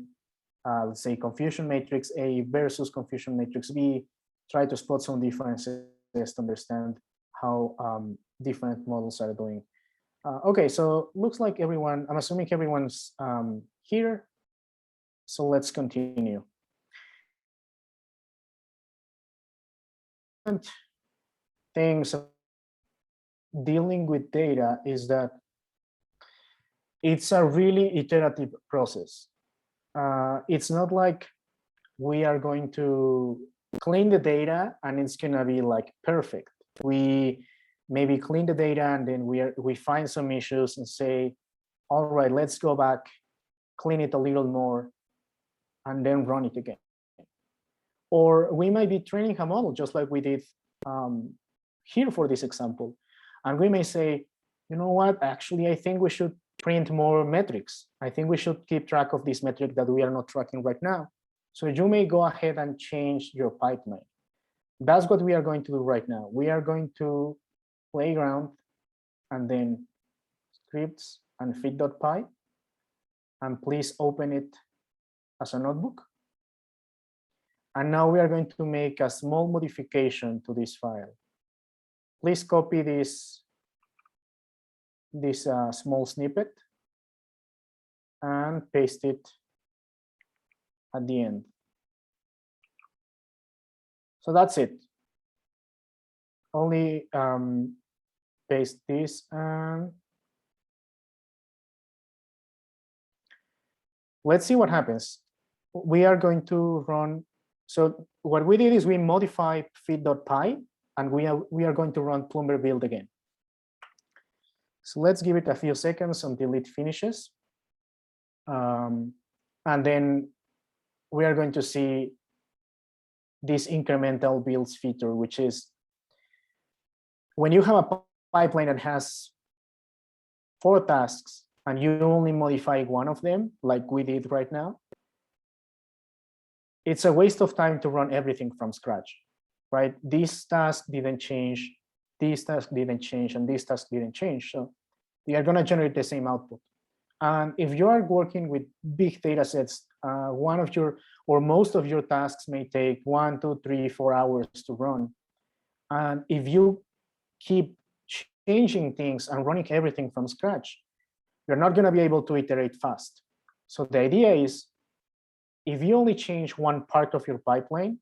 Let's say confusion matrix A versus confusion matrix B, try to spot some differences to understand how different models are doing. Okay, so looks like everyone, I'm assuming everyone's here. So let's continue. Things dealing with data is that it's a really iterative process. It's not like we are going to clean the data and it's gonna be like perfect. We maybe clean the data and then we find some issues and say, all right, let's go back, clean it a little more, and then run it again. Or we might be training a model just like we did here for this example. And we may say, you know what, actually, I think we should print more metrics. I think we should keep track of this metric that we are not tracking right now. So you may go ahead and change your pipeline. That's what we are going to do right now. We are going to playground and then scripts and feed.py. And please open it as a notebook. And now we are going to make a small modification to this file. Please copy this small snippet and paste it at the end. So that's it. Only paste this and let's see what happens. We are going to run. So what we did is we modified feed.py and we are going to run Ploomber build again. So let's give it a few seconds until it finishes. And then we are going to see this incremental builds feature, which is when you have a pipeline that has 4 tasks and you only modify one of them, like we did right now, it's a waste of time to run everything from scratch, right? This task didn't change, this task didn't change, and this task didn't change. So they are going to generate the same output. And if you are working with big data sets, one of your or most of your tasks may take 1, 2, 3, 4 hours to run. And if you keep changing things and running everything from scratch, you're not going to be able to iterate fast. So the idea is, if you only change one part of your pipeline,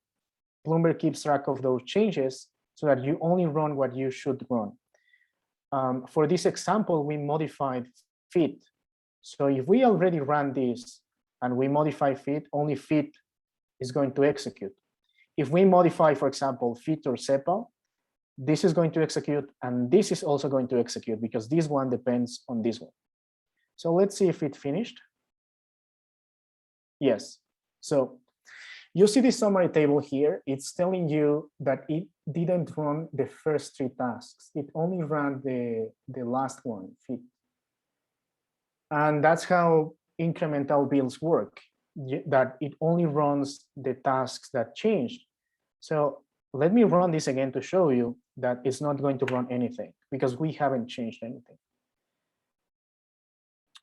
Ploomer keeps track of those changes so that you only run what you should run. For this example, we modified feed. So if we already ran this and we modify feed, only feed is going to execute. If we modify, for example, feed or sepal, this is going to execute, and this is also going to execute because this one depends on this one. So let's see if it finished. Yes. So you see this summary table here. It's telling you that it didn't run the first 3 tasks. It only ran the last one, feed. And that's how incremental builds work, that it only runs the tasks that changed. So let me run this again to show you that it's not going to run anything because we haven't changed anything.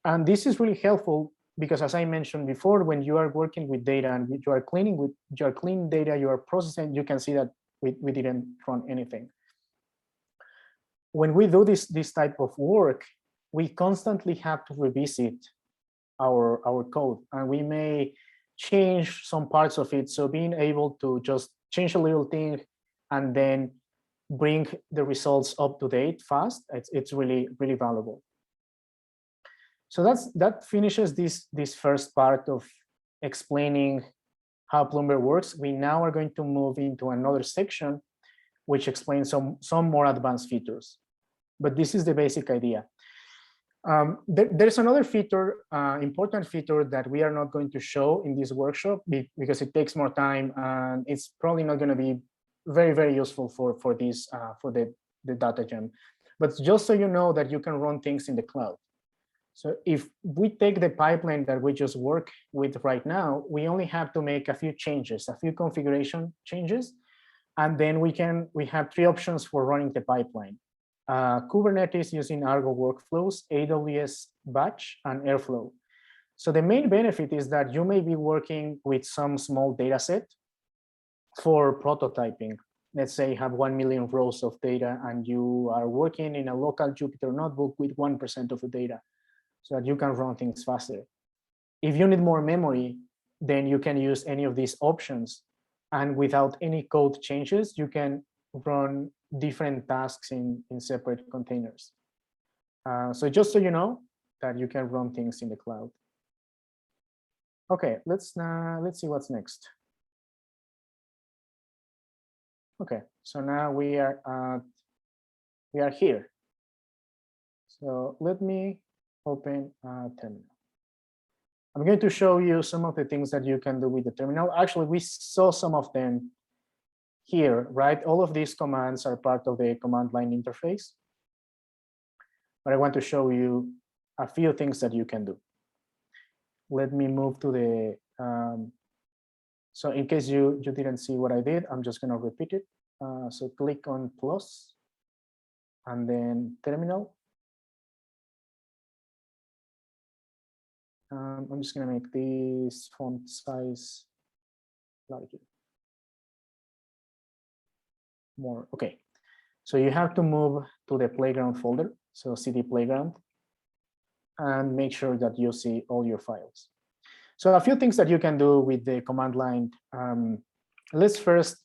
And this is really helpful because, as I mentioned before, when you are working with data and you are cleaning data, you are processing, you can see that we didn't run anything. When we do this type of work, we constantly have to revisit our code, and we may change some parts of it. So being able to just change a little thing and then bring the results up to date fast, it's really, really valuable. So that finishes this first part of explaining how Ploomber works. We now are going to move into another section, which explains some more advanced features. But this is the basic idea. There's another feature, important feature that we are not going to show in this workshop because it takes more time and it's probably not going to be very, very useful for the Datajam. But just so you know that you can run things in the cloud. So if we take the pipeline that we just work with right now, we only have to make a few changes, a few configuration changes, and then we have 3 options for running the pipeline. Kubernetes using Argo workflows, AWS batch, and Airflow. So the main benefit is that you may be working with some small data set for prototyping. Let's say you have 1 million rows of data and you are working in a local Jupyter notebook with 1% of the data so that you can run things faster. If you need more memory, then you can use any of these options. And without any code changes, you can run different tasks in separate containers. So just so you know that you can run things in the cloud. Okay, let's see what's next. Okay, so now we are here. So let me open a terminal. I'm going to show you some of the things that you can do with the terminal. Actually, we saw some of them here, right? All of these commands are part of the command line interface. But I want to show you a few things that you can do. Let me move to the, so in case you didn't see what I did, I'm just gonna repeat it. So click on plus and then terminal. I'm just gonna make this font size larger. More, okay. So you have to move to the playground folder. So cd playground and make sure that you see all your files. So a few things that you can do with the command line. Let's first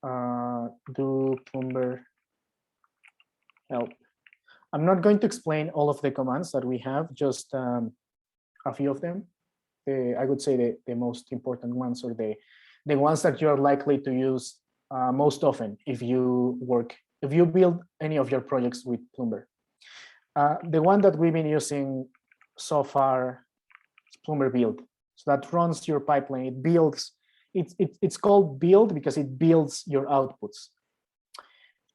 do Ploomber help. I'm not going to explain all of the commands that we have, just a few of them. I would say the most important ones, or the ones that you are likely to use most often if you build any of your projects with Ploomber. The one that we've been using so far is Ploomer build. So that runs your pipeline. It builds. It's called build because it builds your outputs.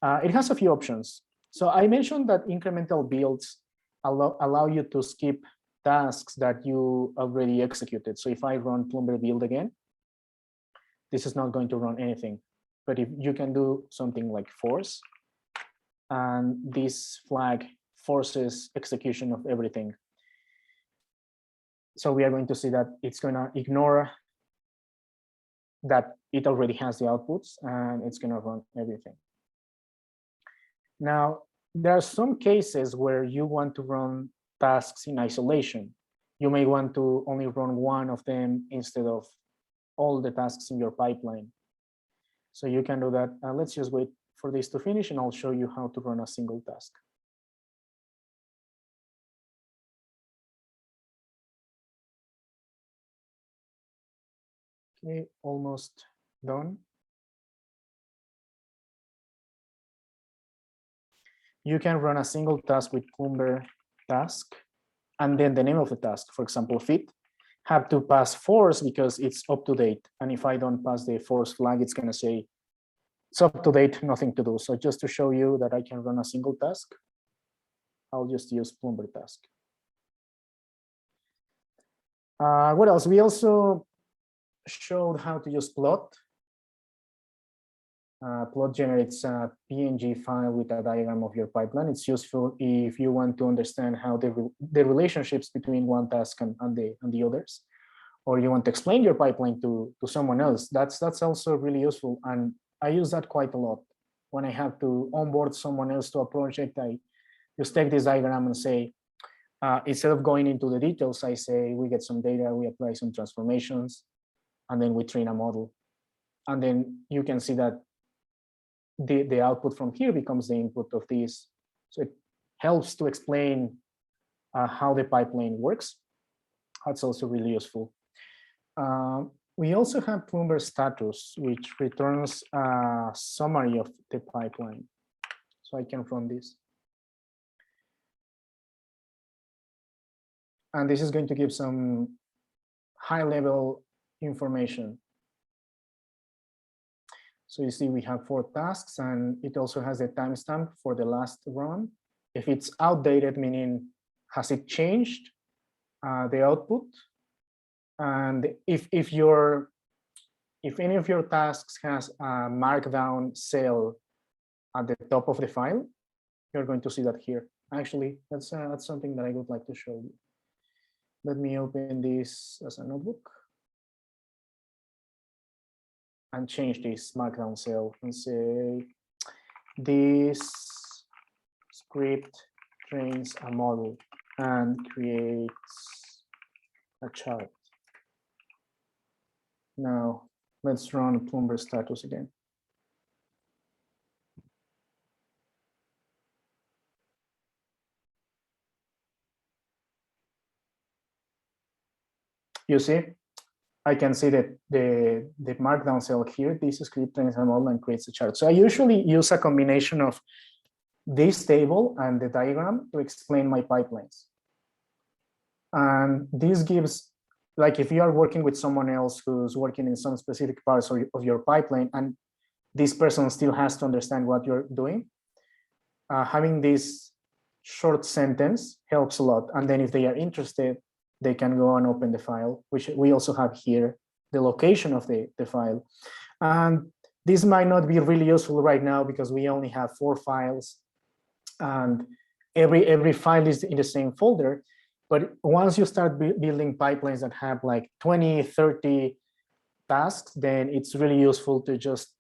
It has a few options. So I mentioned that incremental builds allow you to skip tasks that you already executed. So if I run Ploomer build again, this is not going to run anything. But if you can do something like force, and this flag forces execution of everything. So we are going to see that it's going to ignore that it already has the outputs, and it's going to run everything. Now, there are some cases where you want to run tasks in isolation. You may want to only run one of them instead of all the tasks in your pipeline. So you can do that. Let's just wait for this to finish, and I'll show you how to run a single task. Okay, almost done. You can run a single task with Ploomber task, and then the name of the task, for example, fit, have to pass force because it's up to date. And if I don't pass the force flag, it's going to say it's up to date, nothing to do. So just to show you that I can run a single task, I'll just use Ploomber task. What else? We also showed how to use plot. Plot generates a PNG file with a diagram of your pipeline. It's useful if you want to understand how the relationships between one task and the others, or you want to explain your pipeline to someone else. That's also really useful, and I use that quite a lot. When I have to onboard someone else to a project, I just take this diagram and say, instead of going into the details, I say we get some data, we apply some transformations, and then we train a model. And then you can see that the output from here becomes the input of this. So it helps to explain how the pipeline works. That's also really useful. We also have Ploomber status, which returns a summary of the pipeline. So I can run this. And this is going to give some high-level information. So you see we have 4 tasks, and it also has a timestamp for the last run. If it's outdated, meaning has it changed the output? And if any of your tasks has a markdown cell at the top of the file, you're going to see that here. Actually, that's something that I would like to show you. Let me open this as a notebook and change this markdown cell and say this script trains a model and creates a chart. Now let's run Ploomber status again. You see, I can see that the markdown cell here, this script trains a model and creates a chart. So I usually use a combination of this table and the diagram to explain my pipelines. And this gives, like if you are working with someone else who's working in some specific parts of your pipeline, and this person still has to understand what you're doing, having this short sentence helps a lot. And then if they are interested, they can go and open the file, which we also have here, the location of the file. And this might not be really useful right now because we only have 4 files and every file is in the same folder. But once you start building pipelines that have like 20, 30 tasks, then it's really useful to just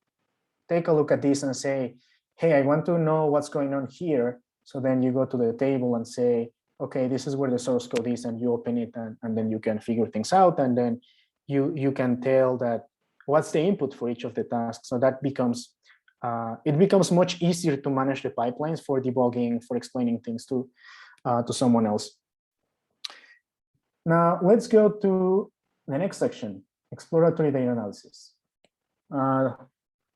take a look at this and say, hey, I want to know what's going on here. So then you go to the table and say, okay, this is where the source code is, and you open it, and then you can figure things out, and then you can tell that what's the input for each of the tasks. So that becomes, it becomes much easier to manage the pipelines for debugging, for explaining things to someone else. Now let's go to the next section, exploratory data analysis. Why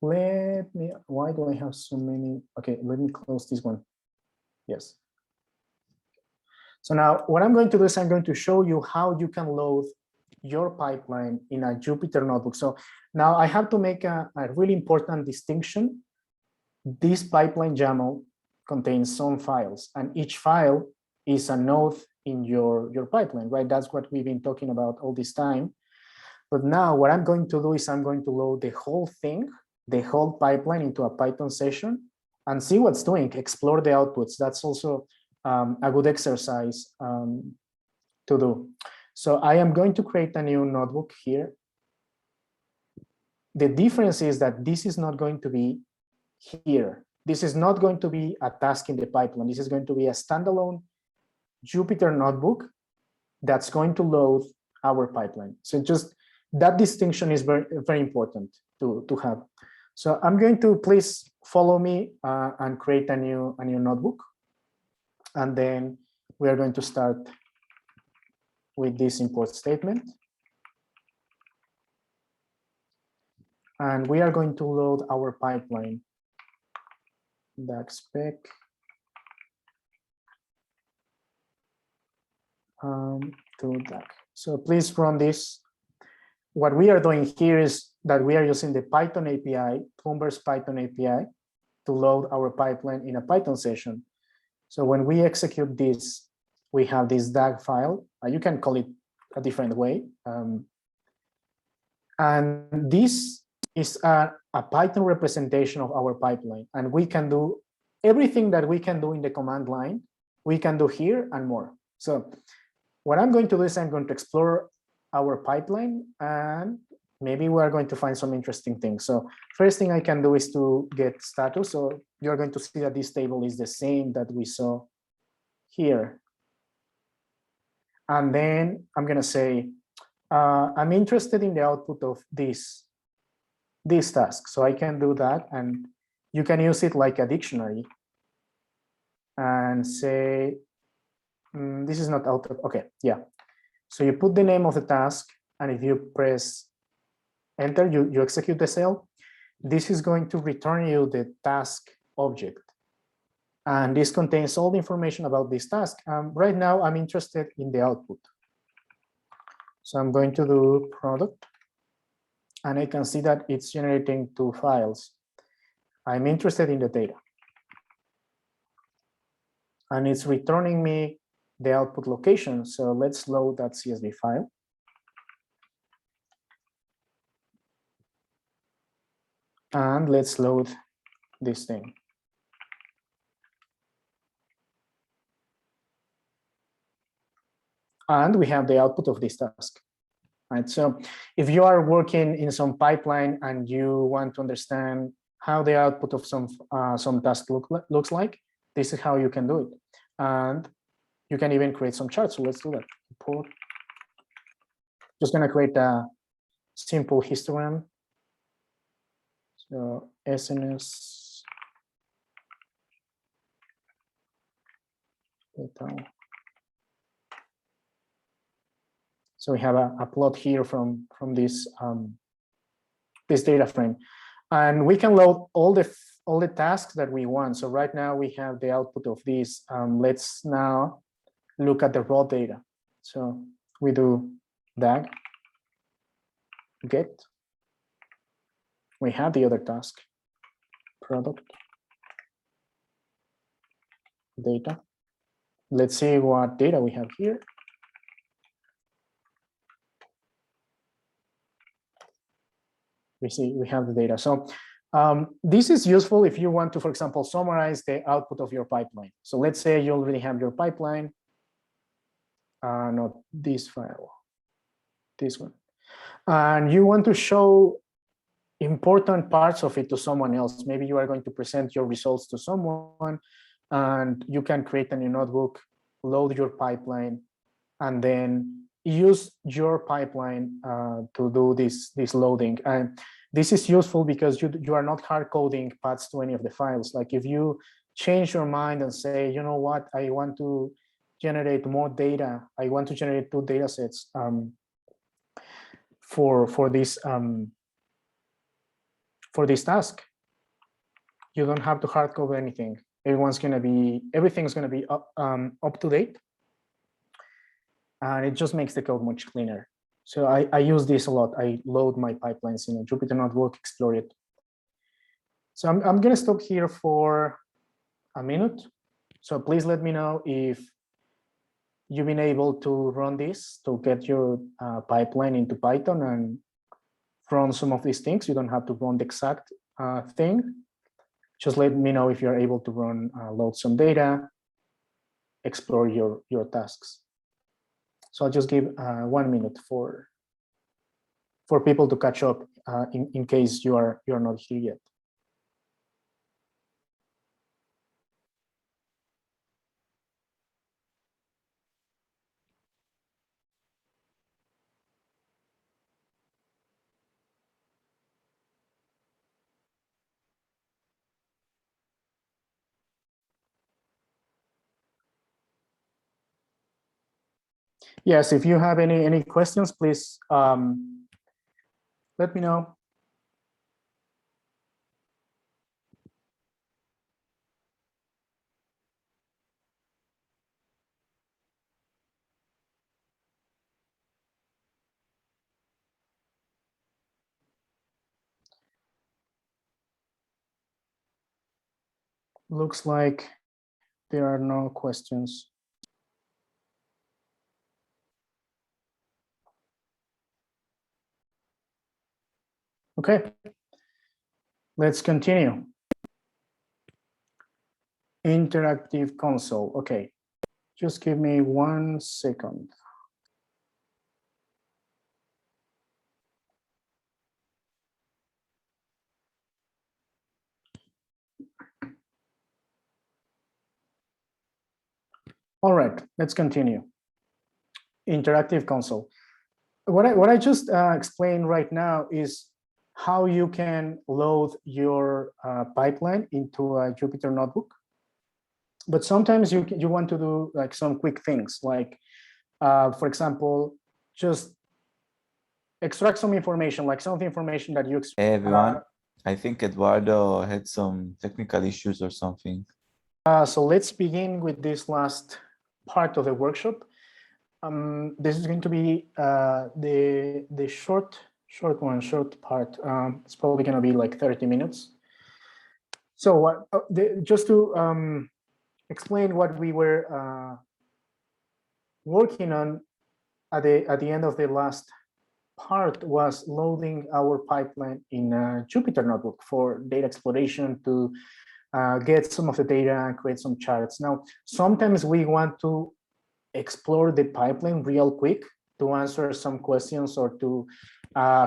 do I have so many? Okay, let me close this one. Yes. So now what I'm going to do is I'm going to show you how you can load your pipeline in a Jupyter notebook. So now I have to make a really important distinction. This pipeline YAML contains some files, and each file is a node in your pipeline, right? That's what we've been talking about all this time. But now what I'm going to do is I'm going to load the whole thing, the whole pipeline into a Python session and see what's doing, explore the outputs. That's also a good exercise to do. So I am going to create a new notebook here. The difference is that this is not going to be here. This is not going to be a task in the pipeline. This is going to be a standalone Jupyter notebook that's going to load our pipeline. So just that distinction is very, very important to have. So I'm going to, please follow me and create a new notebook. And then we are going to start with this import statement. And we are going to load our pipeline. DAG-spec. To DAG. So please run this. What we are doing here is that we are using the Python API, Ploomber's Python API, to load our pipeline in a Python session. So when we execute this, we have this DAG file. You can call it a different way. And this is a Python representation of our pipeline. And we can do everything that we can do in the command line, we can do here and more. So what I'm going to do is I'm going to explore our pipeline, and maybe we are going to find some interesting things. So first thing I can do is to get status. So you're going to see that this table is the same that we saw here. And then I'm going to say, I'm interested in the output of this task. So I can do that, and you can use it like a dictionary and say, this is not output. Okay, yeah. So you put the name of the task, and if you press enter, you execute the cell. This is going to return you the task object. And this contains all the information about this task. Right now, I'm interested in the output. So I'm going to do product, and I can see that it's generating 2 files. I'm interested in the data. And it's returning me the output location. So let's load that CSV file. And let's load this thing. And we have the output of this task. Right? So if you are working in some pipeline and you want to understand how the output of some task looks like, this is how you can do it. And you can even create some charts. So let's do that. Import. Just going to create a simple histogram. So SNS data. So we have a plot here from this this data frame, and we can load all the tasks that we want. So right now we have the output of this. Let's now look at the raw data. So we do DAG get. We have the other task, product data. Let's see what data we have here. We have the data. So this is useful if you want to, for example, summarize the output of your pipeline. So let's say you already have your pipeline, not this file, this one, and you want to show important parts of it to someone else. Maybe you are going to present your results to someone, and you can create a new notebook, load your pipeline, and then use your pipeline to do this loading. And this is useful because you are not hard coding paths to any of the files. Like if you change your mind and say, you know what, I want to generate more data. I want to generate 2 data sets for this task. You don't have to hard code anything. Everything's gonna be up to date, and it just makes the code much cleaner. So I use this a lot. I load my pipelines in a Jupyter Notebook, explore it. So I'm gonna stop here for a minute. So please let me know if you've been able to run this to get your pipeline into Python and run some of these things. You don't have to run the exact thing. Just let me know if you're able to run, load some data, explore your tasks. So I'll just give 1 minute for people to catch up in case you're not here yet. Yes, if you have any questions, please let me know. Looks like there are no questions. Okay, let's continue. Interactive console. Okay, just give me 1 second. All right, let's continue. Interactive console. What I just explained right now is how you can load your pipeline into a Jupyter Notebook. But sometimes you want to do like some quick things, like for example, just extract some information, like some of the information that you Hey everyone, I think Eduardo had some technical issues or something. So let's begin with this last part of the workshop. This is going to be the short part. It's probably going to be like 30 minutes. So just to explain what we were working on at the end of the last part was loading our pipeline in a Jupyter Notebook for data exploration to get some of the data and create some charts. Now, sometimes we want to explore the pipeline real quick to answer some questions or to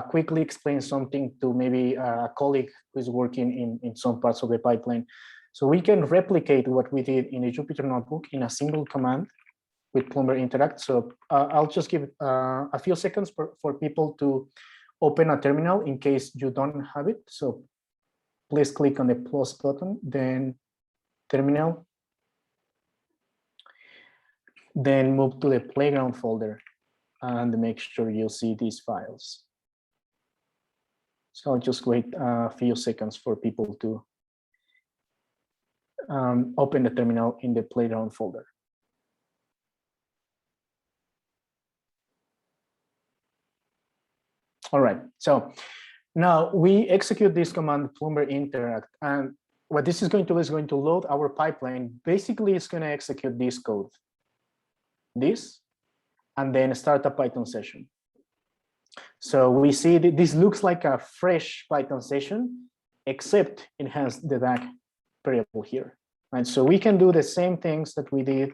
quickly explain something to maybe a colleague who is working in some parts of the pipeline. So we can replicate what we did in a Jupyter Notebook in a single command with Ploomer Interact. So I'll just give a few seconds for people to open a terminal in case you don't have it. So please click on the plus button, then terminal, then move to the playground folder and make sure you see these files. So I'll just wait a few seconds for people to open the terminal in the playground folder. All right, so now we execute this command Ploomer interact, and what this is going to do is going to load our pipeline. Basically, it's going to execute this code, this, and then start a Python session. So we see that this looks like a fresh Python session, except it has the DAG variable here. And so we can do the same things that we did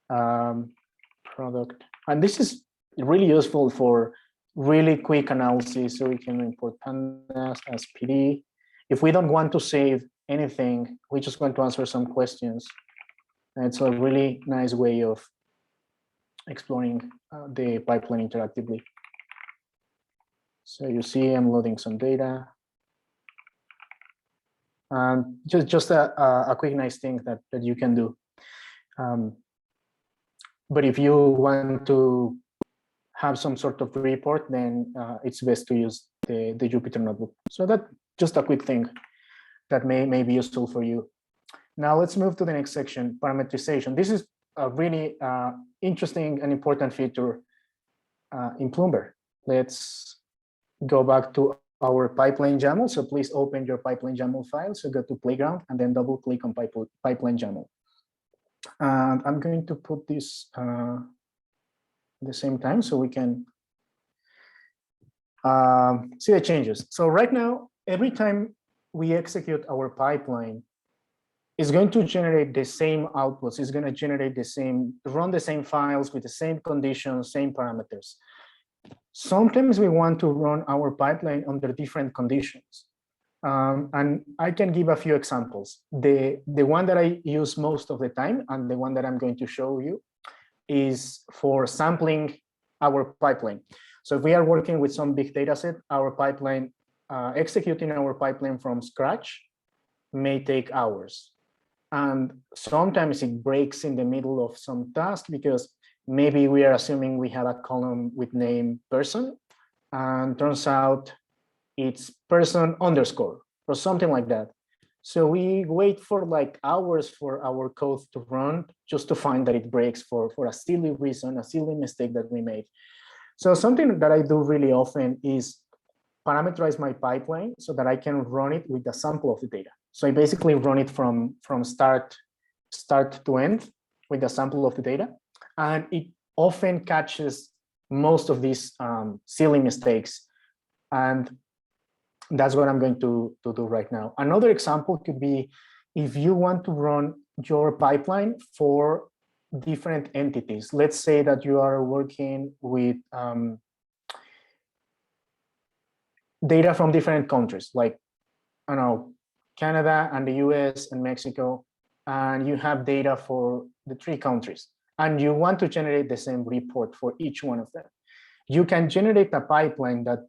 product. And this is really useful for really quick analysis. So we can import pandas as PD. If we don't want to save anything, we just want to answer some questions. And it's a really nice way of exploring the pipeline interactively. So you see I'm loading some data. Just a quick nice thing that you can do. But if you want to have some sort of report, then it's best to use the Jupyter notebook. So that's just a quick thing that may be useful for you. Now let's move to the next section, parameterization. This is a really interesting and important feature in Ploomber. Let's go back to our pipeline YAML. So please open your pipeline YAML file. So go to playground and then double click on pipeline YAML. And I'm going to put this at the same time so we can see the changes. So right now, every time we execute our pipeline, it's going to generate the same outputs. It's going to generate the same, run the same files with the same conditions, same parameters. Sometimes we want to run our pipeline under different conditions. And I can give a few examples. The one that I use most of the time, and the one that I'm going to show you, is for sampling our pipeline. So if we are working with some big data set, our pipeline, executing our pipeline from scratch may take hours. And sometimes it breaks in the middle of some task because maybe we are assuming we have a column with name person, and turns out it's person underscore or something like that. So we wait for like hours for our code to run just to find that it breaks for a silly reason, a silly mistake that we made. So something that I do really often is parameterize my pipeline so that I can run it with a sample of the data. So I basically run it from start to end with a sample of the data. And it often catches most of these silly mistakes. And that's what I'm going to do right now. Another example could be if you want to run your pipeline for different entities. Let's say that you are working with data from different countries, like, I don't know, Canada and the US and Mexico, and you have data for the 3 countries, and you want to generate the same report for each one of them. You can generate a pipeline that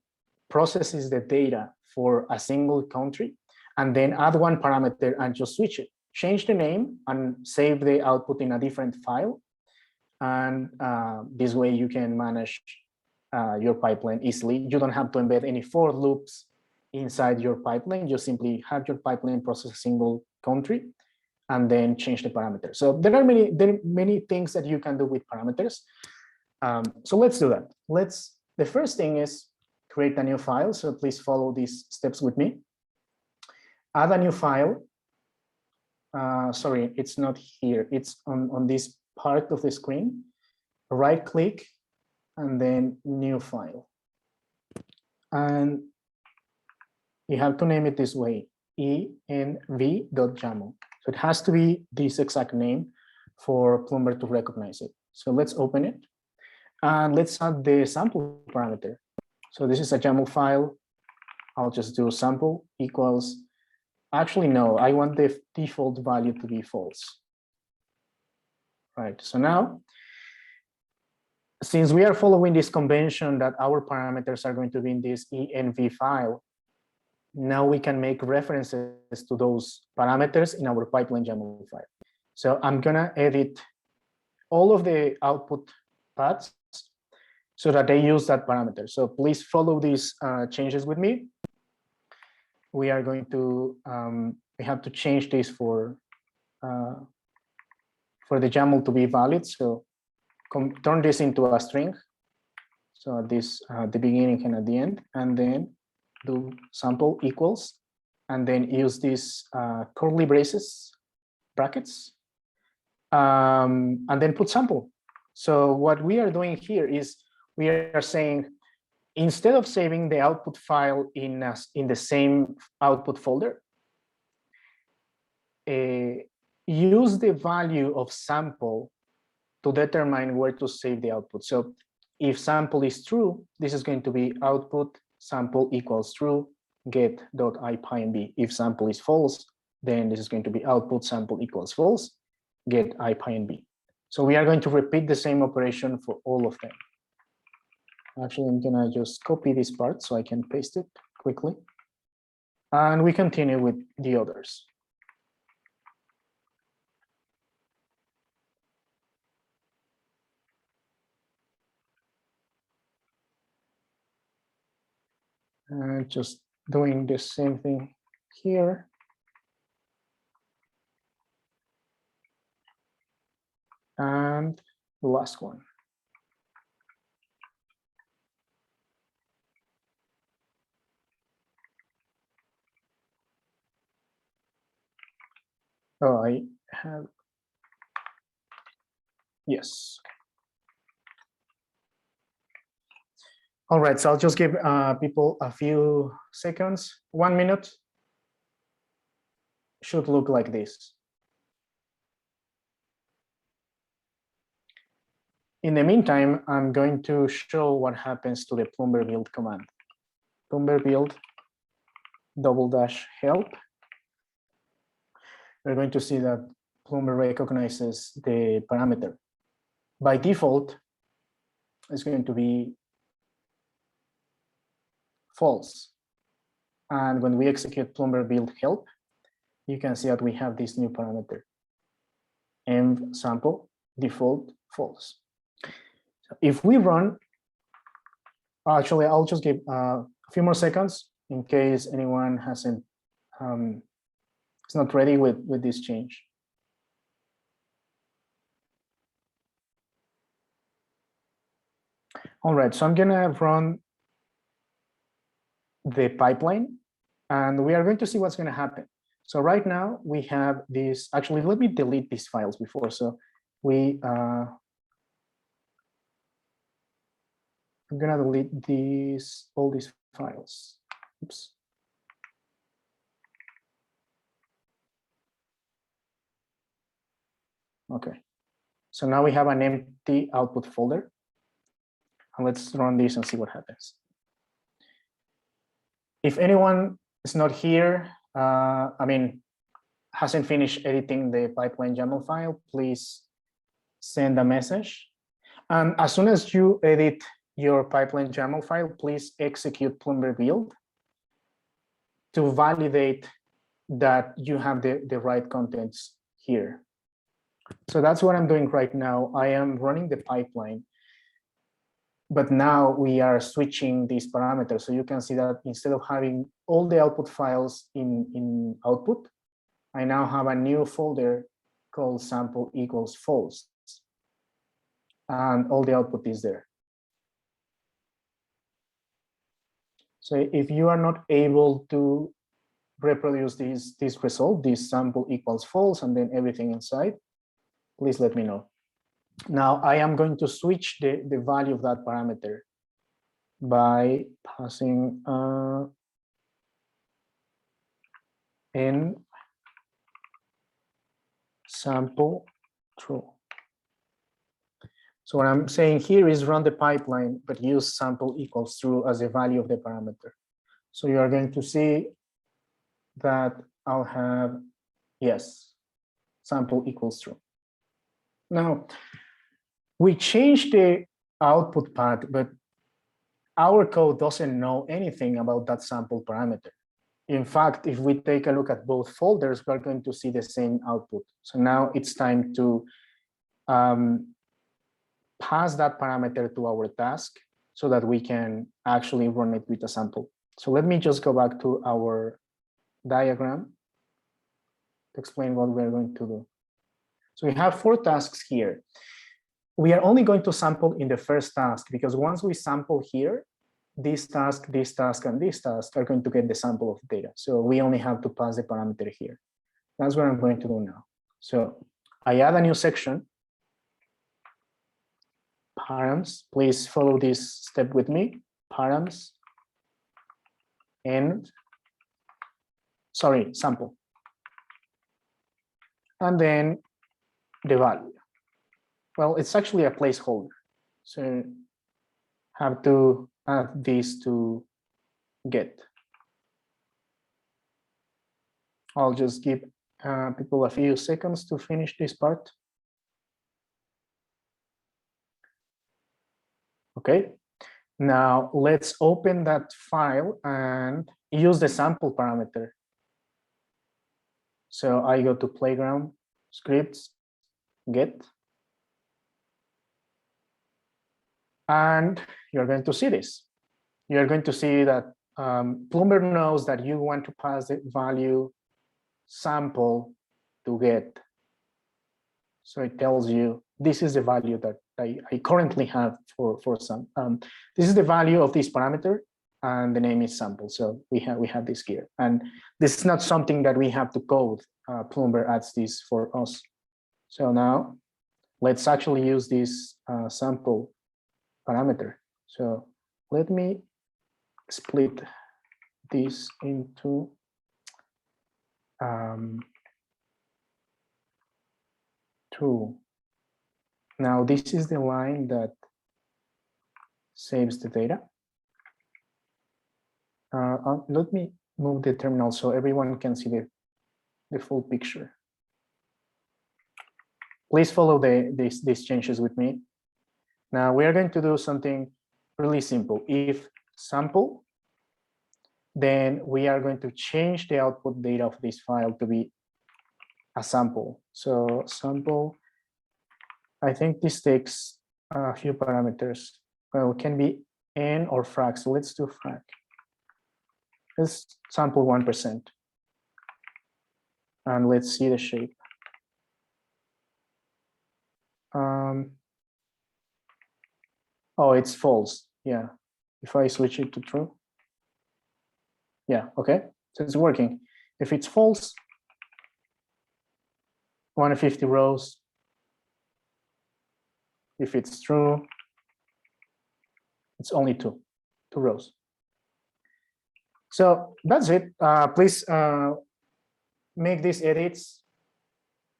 processes the data for a single country, and then add one parameter and just switch it. Change the name and save the output in a different file. And this way you can manage your pipeline easily. You don't have to embed any for loops inside your pipeline. You simply have your pipeline process a single country and then change the parameters. So there are many things that you can do with parameters. So let's do that. The first thing is create a new file. So please follow these steps with me. Add a new file. Sorry, it's not here. It's on this part of the screen. Right click and then new file. And you have to name it this way, env.yaml. So it has to be this exact name for Ploomer to recognize it. So let's open it. And let's add the sample parameter. So this is a YAML file. I'll just do sample equals, actually, no, I want the default value to be false. Right, so now since we are following this convention that our parameters are going to be in this env file, now we can make references to those parameters in our pipeline YAML file. So I'm gonna edit all of the output paths so that they use that parameter. So please follow these changes with me. We are going to, we have to change this for the YAML to be valid. So turn this into a string. So this the beginning and at the end, and then do sample equals, and then use these curly braces, brackets, and then put sample. So what we are doing here is we are saying, instead of saving the output file in the same output folder, use the value of sample to determine where to save the output. So if sample is true, this is going to be output sample equals true get.ipynb. If sample is false, then this is going to be output sample equals false get ipynb. So we are going to repeat the same operation for all of them. Actually, I'm gonna just copy this part so I can paste it quickly. And we continue with the others. And just doing the same thing here. And the last one. Oh, I have, yes. All right, so I'll just give people a few seconds. 1 minute should look like this. In the meantime, I'm going to show what happens to the Ploomber build command. Ploomber build --help. We're going to see that Ploomer recognizes the parameter. By default, it's going to be false. And when we execute Ploomer build help, you can see that we have this new parameter, env sample default false. So if we run, actually, I'll just give a few more seconds in case anyone hasn't, is not ready with this change. All right, so I'm gonna run the pipeline and we are going to see what's gonna happen. So right now we have this, actually, let me delete these files before. So we, I'm gonna delete all these files. Oops. Okay, so now we have an empty output folder. And let's run this and see what happens. If anyone is not here, hasn't finished editing the pipeline YAML file, please send a message. And as soon as you edit your pipeline YAML file, please execute Ploomer build to validate that you have the right contents here. So that's what I'm doing right now. I am running the pipeline, but now we are switching these parameters. So you can see that instead of having all the output files in output, I now have a new folder called sample equals false. And all the output is there. So if you are not able to reproduce this result, this sample equals false, and then everything inside, please let me know. Now I am going to switch the value of that parameter by passing n sample true. So what I'm saying here is run the pipeline, but use sample equals true as the value of the parameter. So you are going to see that I'll have, yes, sample equals true. Now, we changed the output path, but our code doesn't know anything about that sample parameter. In fact, if we take a look at both folders, we're going to see the same output. So now it's time to pass that parameter to our task so that we can actually run it with a sample. So let me just go back to our diagram to explain what we're going to do. So we have 4 tasks here. We are only going to sample in the first task because once we sample here, this task, and this task are going to get the sample of data. So we only have to pass the parameter here. That's what I'm going to do now. So I add a new section. Params, please follow this step with me. Params and sample. And then the value. Well, it's actually a placeholder. So have to add this to get. I'll just give people a few seconds to finish this part. Okay, now let's open that file and use the sample parameter. So I go to playground, scripts, get. And you're going to see this. You're going to see that Ploomer knows that you want to pass the value sample to get. So it tells you this is the value that I currently have for some. This is the value of this parameter, and the name is sample. So we have this here, and this is not something that we have to code. Ploomber adds this for us. So now let's actually use this sample parameter. So let me split this into two. Now this is the line that saves the data. Let me move the terminal so everyone can see the full picture. Please follow these changes with me. Now we are going to do something really simple. If sample, then we are going to change the output data of this file to be a sample. So sample, I think this takes a few parameters. Well, it can be n or frac. So let's do frac. Let's sample 1%. And let's see the shape. Oh, it's false. Yeah. If I switch it to true. Yeah, okay. So it's working. If it's false, 150 rows. If it's true, it's only two rows. So that's it. Please make these edits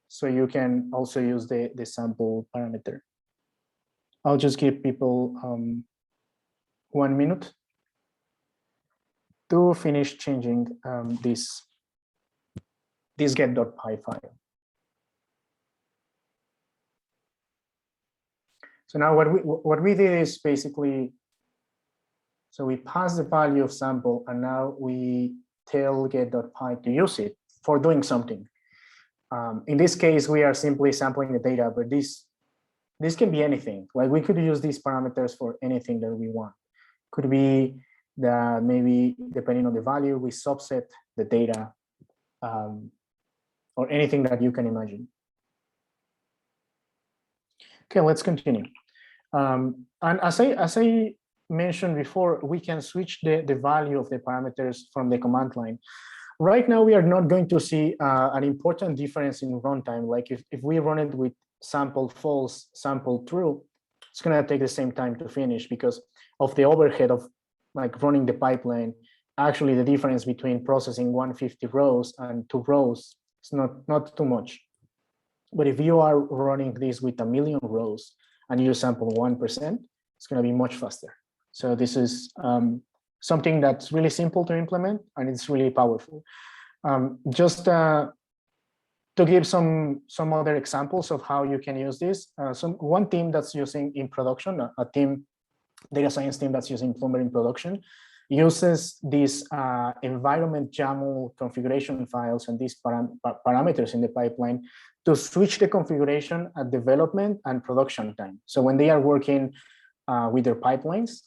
so you can also use the sample parameter. I'll just give people 1 minute to finish changing this get.py file. So now what we did is basically, so we pass the value of sample, and now we tell get.py to use it for doing something. In this case, we are simply sampling the data, but this can be anything. Like we could use these parameters for anything that we want. Could be that maybe depending on the value, we subset the data, or anything that you can imagine. Okay, let's continue. And as I mentioned before, we can switch the value of the parameters from the command line. Right now, we are not going to see an important difference in runtime. Like if we run it with sample false, sample true, it's going to take the same time to finish because of the overhead of like running the pipeline. Actually, the difference between processing 150 rows and 2 rows is not too much. But if you are running this with 1 million rows and you sample 1%, it's going to be much faster. So this is something that's really simple to implement, and it's really powerful. Just to to give some other examples of how you can use this, one team that's using in production, a team, data science team that's using Ploomer in production, uses these environment YAML configuration files and these parameters in the pipeline to switch the configuration at development and production time. So when they are working with their pipelines,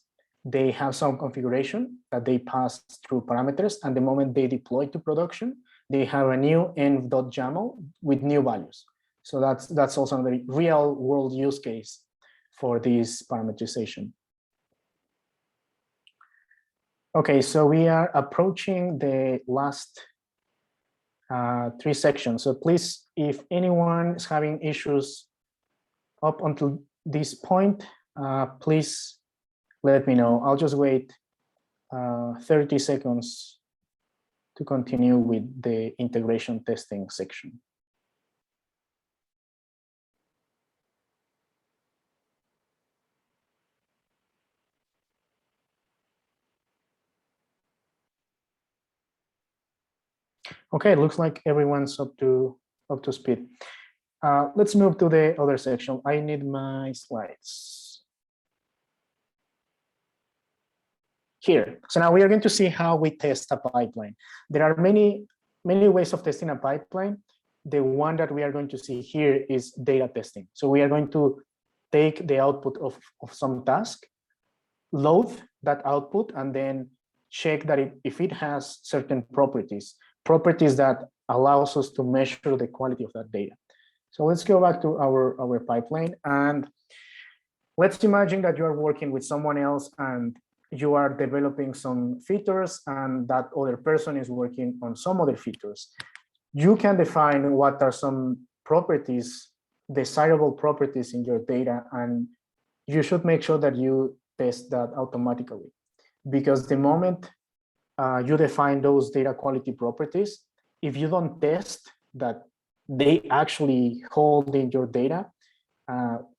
they have some configuration that they pass through parameters, and the moment they deploy to production, they have a new env.yaml with new values. So that's also a very real world use case for this parameterization. Okay, so we are approaching the last 3 sections. So please, if anyone is having issues up until this point, please let me know. I'll just wait 30 seconds to continue with the integration testing section. Okay, it looks like everyone's up to speed. Let's move to the other section. I need my slides. Here. So now we are going to see how we test a pipeline. There are many ways of testing a pipeline. The one that we are going to see here is data testing. So we are going to take the output of some task, load that output, and then check that if it has certain properties that allows us to measure the quality of that data. So let's go back to our pipeline, and let's imagine that you are working with someone else and you are developing some features, and that other person is working on some other features. You can define what are some properties, desirable properties in your data, and you should make sure that you test that automatically. Because the moment you define those data quality properties, if you don't test that they actually hold in your data,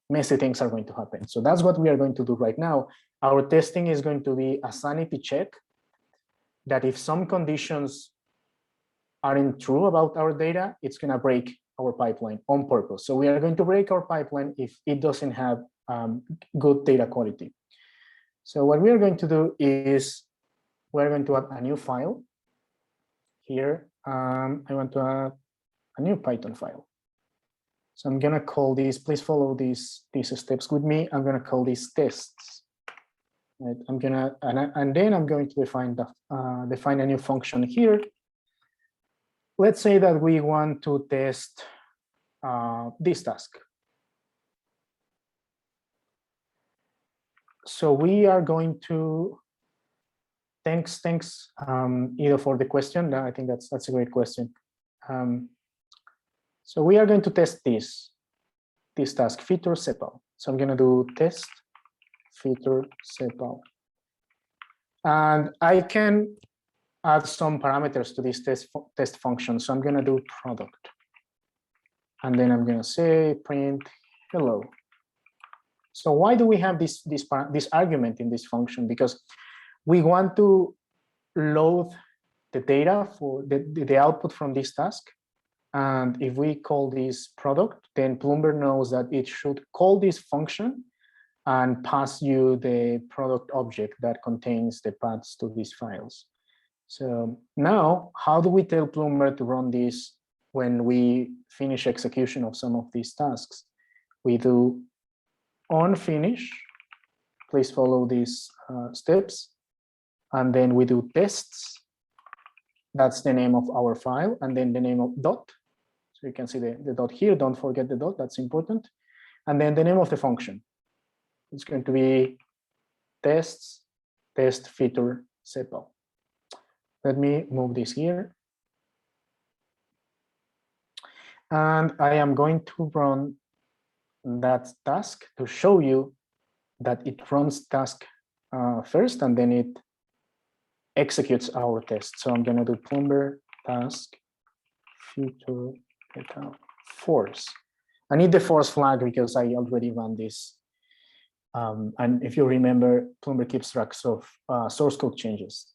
messy things are going to happen. So that's what we are going to do right now. Our testing is going to be a sanity check that if some conditions aren't true about our data, it's going to break our pipeline on purpose. So we are going to break our pipeline if it doesn't have good data quality. So what we are going to do is we're going to add a new file here. I want to add a new Python file. So I'm going to call this, please follow these steps with me. I'm going to call these tests. Right? And then I'm going to define a new function here. Let's say that we want to test this task. So we are going to, thanks, Ido, for the question. I think that's a great question. So we are going to test this task, feature sepal. So I'm going to do test feature sepal. And I can add some parameters to this test function. So I'm going to do product. And then I'm going to say print hello. So why do we have this argument in this function? Because we want to load the data for the output from this task. And if we call this product, then Ploomber knows that it should call this function and pass you the product object that contains the paths to these files. So now, how do we tell Ploomber to run this when we finish execution of some of these tasks? We do on finish. Please follow these steps. And then we do tests. That's the name of our file. And then the name of dot. So you can see the dot here. Don't forget the dot. That's important. And then the name of the function. It's going to be tests, test feature sepal. Let me move this here. And I am going to run that task to show you that it runs task first, and then it executes our test. So I'm going to do Ploomber task feature force. I need the force flag because I already ran this. And if you remember, Ploomber keeps track of source code changes.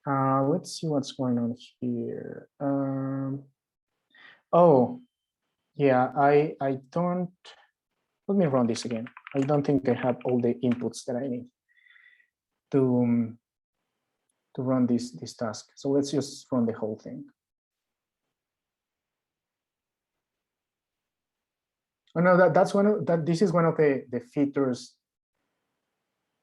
Let's see what's going on here. Oh, yeah, I don't, let me run this again. I don't think I have all the inputs that I need to run this task. So let's just run the whole thing. Oh no, that's one of that. This is one of the features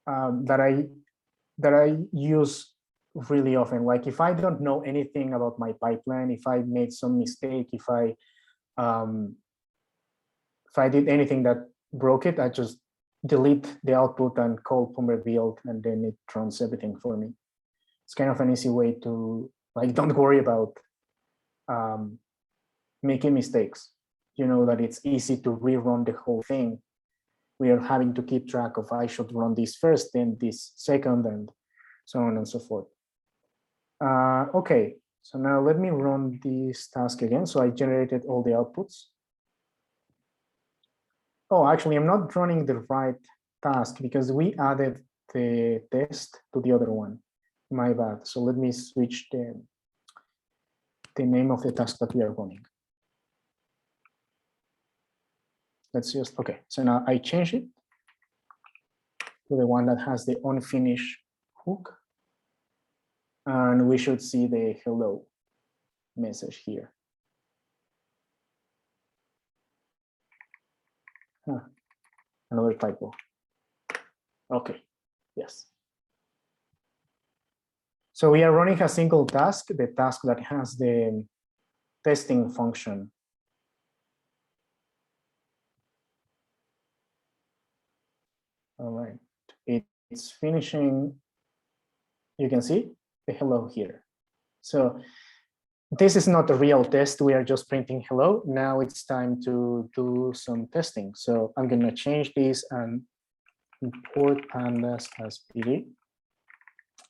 that I use really often. Like if I don't know anything about my pipeline, if I made some mistake, if I did anything that broke it, I just delete the output and call Ploomer build, and then it runs everything for me. It's kind of an easy way to, like, don't worry about making mistakes. You know that it's easy to rerun the whole thing. We are having to keep track of, I should run this first, then this second, and so on and so forth. Okay, so now let me run this task again. So I generated all the outputs. Oh, actually, I'm not running the right task because we added the test to the other one. My bad. So let me switch the name of the task that we are running. Let's just, okay. So now I change it to the one that has the unfinished hook. And we should see the hello message here. Another typo. Okay, yes. So we are running a single task, the task that has the testing function. All right, it's finishing. You can see the hello here. So this is not a real test. We are just printing hello. Now it's time to do some testing. So I'm going to change this and import pandas as PD.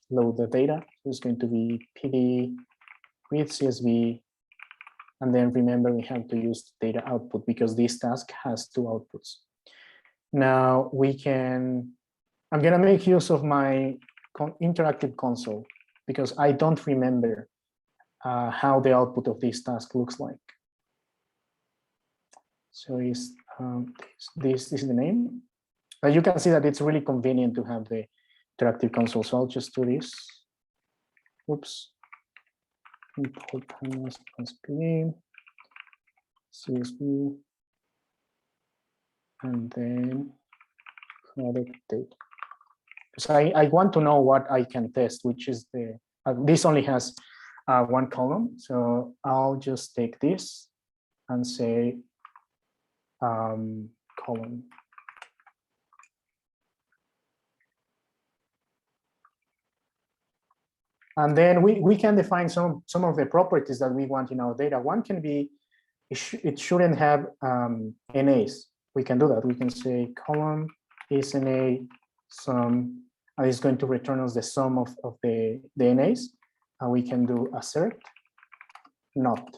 Load the data. It's going to be PD with CSV. And then remember, we have to use data output because this task has two outputs. Now we can, I'm going to make use of my interactive console because I don't remember how the output of this task looks like. So is this is the name. But you can see that it's really convenient to have the interactive console. So I'll just do this. Oops. Import pandas as PD, CSV, and then product data. So I want to know what I can test, which is the, this only has one column. So I'll just take this and say column. And then we can define some of the properties that we want in our data. One can be, it shouldn't have NAs. We can do that. We can say column is NA sum, and it's going to return us the sum of the NAs. And we can do assert not.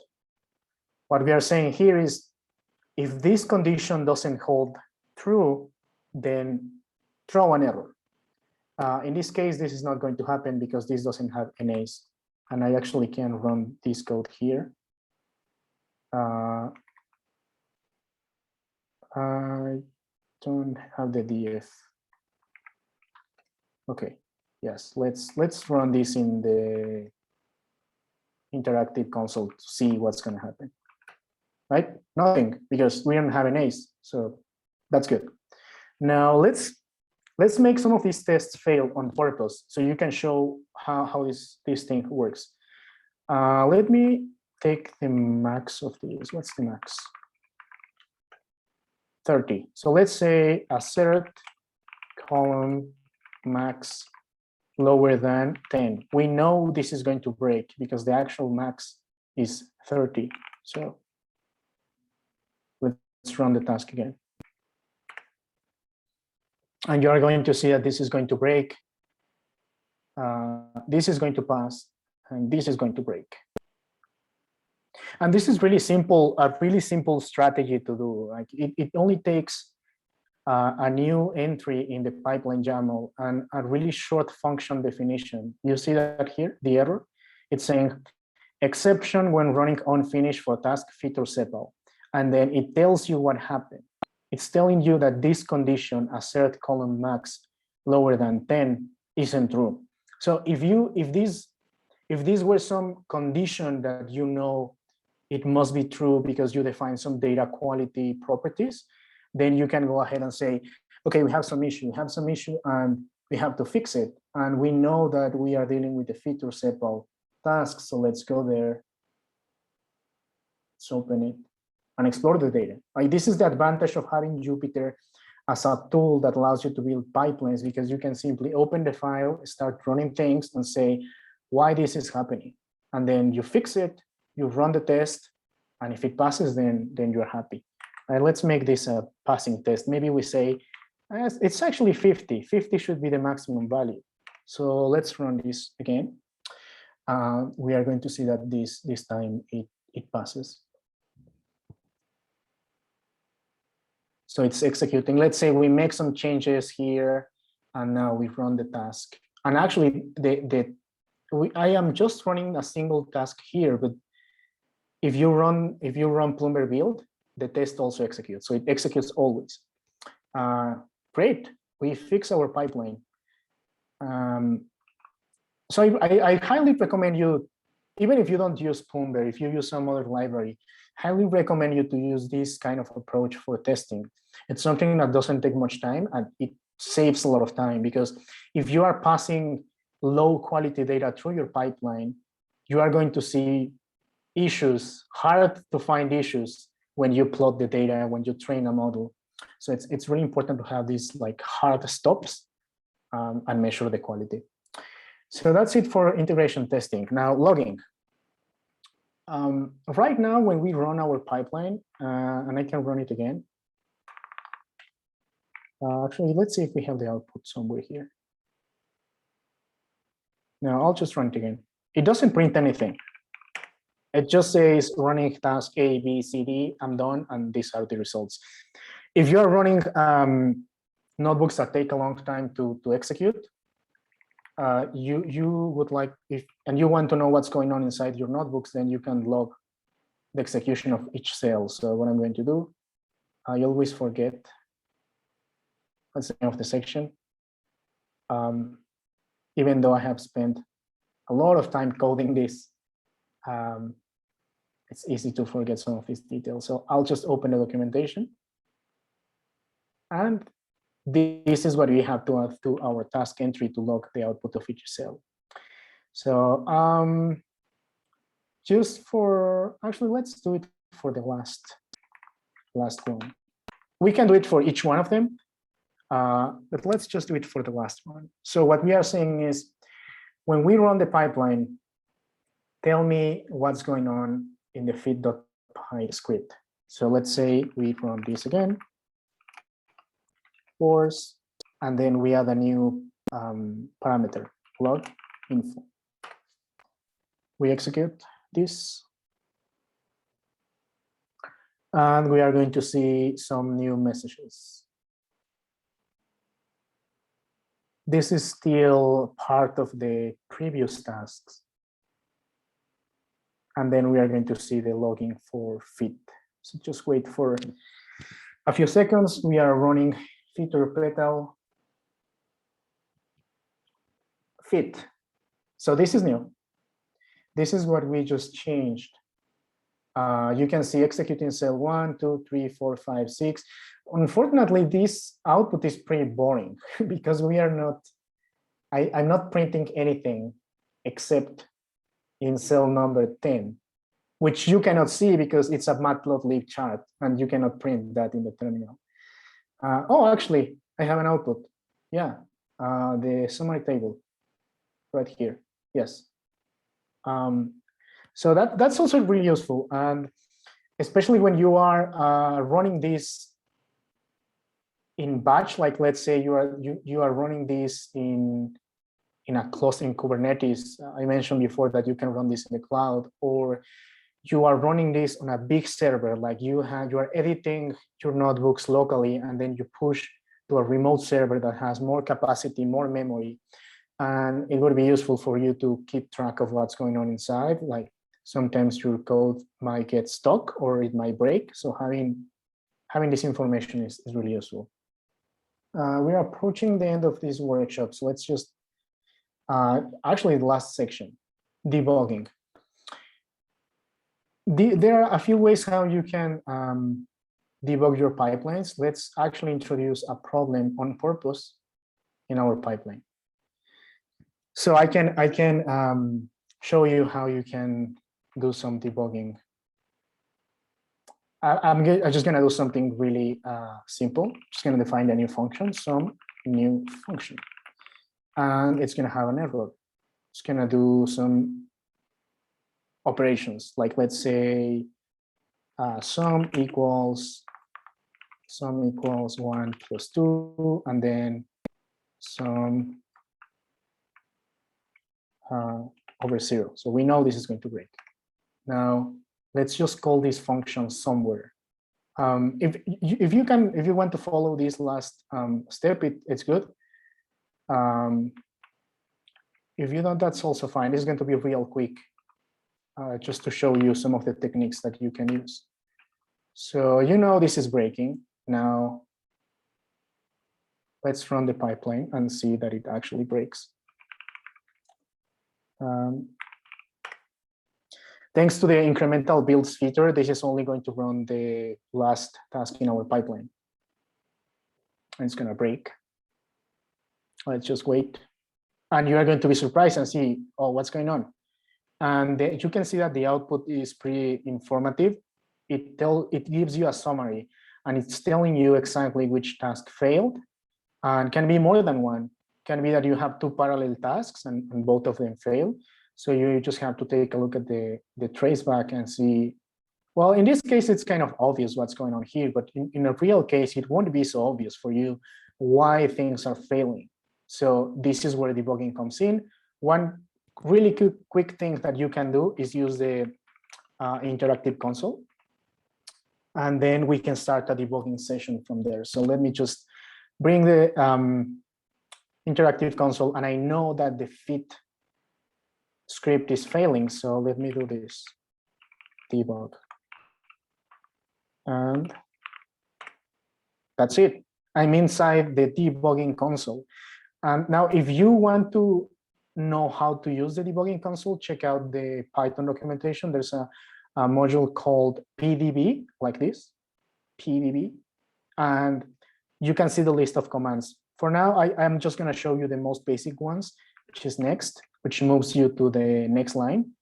What we are saying here is, if this condition doesn't hold true, then throw an error. In this case, this is not going to happen because this doesn't have NAs. And I actually can run this code here. I don't have the DF. Okay, yes, let's run this in the interactive console to see what's going to happen. Right? Nothing, because we don't have NAs, so that's good. Now let's make some of these tests fail on purpose so you can show how this thing works. Let me take the max of these. What's the max? 30. So let's say assert column max lower than 10. We know this is going to break because the actual max is 30. So let's run the task again. And you are going to see that this is going to break. This is going to pass, and this is going to break. And this is really simple, a really simple strategy to do. Like it only takes a new entry in the pipeline YAML and a really short function definition. You see that here, the error? It's saying exception when running unfinished for task feature sepal. And then it tells you what happened. It's telling you that this condition, assert column max lower than 10, isn't true. So if this were some condition that you know it must be true because you define some data quality properties, then you can go ahead and say, okay, we have some issue, and we have to fix it. And we know that we are dealing with the feature sepal task. So let's go there. Let's open it and explore the data. Like, this is the advantage of having Jupyter as a tool that allows you to build pipelines, because you can simply open the file, start running things, and say why this is happening. And then you fix it, you run the test, and if it passes, then you're happy. Let's make this a passing test. Maybe we say it's actually 50. 50 should be the maximum value. So let's run this again. We are going to see that this time it passes. So it's executing. Let's say we make some changes here, and now we run the task. And actually, I am just running a single task here, but if you run Ploomer build, the test also executes. So it executes always. Great, we fix our pipeline. So I highly recommend you, even if you don't use Ploomber, if you use some other library, highly recommend you to use this kind of approach for testing. It's something that doesn't take much time, and it saves a lot of time, because if you are passing low quality data through your pipeline, you are going to see issues, hard to find issues when you plot the data, when you train a model. So it's really important to have these like hard stops and measure the quality. So that's it for integration testing. Now logging. Right now, when we run our pipeline, and I can run it again. Actually, let's see if we have the output somewhere here. No, I'll just run it again. It doesn't print anything. It just says running task A, B, C, D, I'm done, and these are the results. If you're running notebooks that take a long time to execute, you would like, and you want to know what's going on inside your notebooks, then you can log the execution of each cell. So what I'm going to do, I always forget what's the name of the section. Even though I have spent a lot of time coding this, it's easy to forget some of these details. So I'll just open the documentation. And this is what we have to add to our task entry to log the output of each cell. So just for, actually, let's do it for the last one. We can do it for each one of them, but let's just do it for the last one. So what we are saying is, when we run the pipeline, tell me what's going on in the feed.py script. So let's say we run this again, force, and then we add a new parameter, log info. We execute this, and we are going to see some new messages. This is still part of the previous tasks. And then we are going to see the logging for fit. So just wait for a few seconds. We are running feature petal fit. So this is new. This is what we just changed. You can see executing cell 1, 2, 3, 4, 5, 6. Unfortunately, this output is pretty boring because we are not, I'm not printing anything except in cell number 10, which you cannot see because it's a matplotlib chart and you cannot print that in the terminal. Oh, actually, I have an output. Yeah, the summary table right here. Yes. So that's also really useful, and especially when you are running this in batch. Like, let's say you are running this in a cluster in Kubernetes. I mentioned before that you can run this in the cloud, or you are running this on a big server, like you are editing your notebooks locally, and then you push to a remote server that has more capacity, more memory, and it would be useful for you to keep track of what's going on inside. Like sometimes your code might get stuck or it might break. So having this information is really useful. We're approaching the end of this workshop, so let's just actually the last section, debugging. There are a few ways how you can debug your pipelines. Let's actually introduce a problem on purpose in our pipeline. So I can show you how you can do some debugging. I'm just gonna do something really simple. Just gonna define a new function, some new function, and it's gonna have an error. It's gonna do some operations, like let's say sum equals 1 plus 2, and then sum over 0. So we know this is going to break. Now let's just call this function somewhere. If you want to follow this last step, it's good. If you don't, that's also fine. This is going to be real quick, just to show you some of the techniques that you can use. So you know this is breaking. Now let's run the pipeline and see that it actually breaks. Thanks to the incremental builds feature, this is only going to run the last task in our pipeline. And it's going to break. Let's just wait. And you are going to be surprised and see, oh, what's going on? And you can see that the output is pretty informative. It gives you a summary, and it's telling you exactly which task failed, and can be more than one. Can be that you have 2 parallel tasks and both of them fail. So you just have to take a look at the traceback and see, well, in this case, it's kind of obvious what's going on here, but in a real case, it won't be so obvious for you why things are failing. So this is where debugging comes in. One really quick thing that you can do is use the interactive console. And then we can start a debugging session from there. So let me just bring the interactive console, and I know that the fit script is failing, so let me do this debug, and that's it. I'm inside the debugging console. And now if you want to know how to use the debugging console, check out the Python documentation. There's a module called PDB, like this, PDB, and you can see the list of commands. For now, I'm just going to show you the most basic ones, which is next, which moves you to the next line.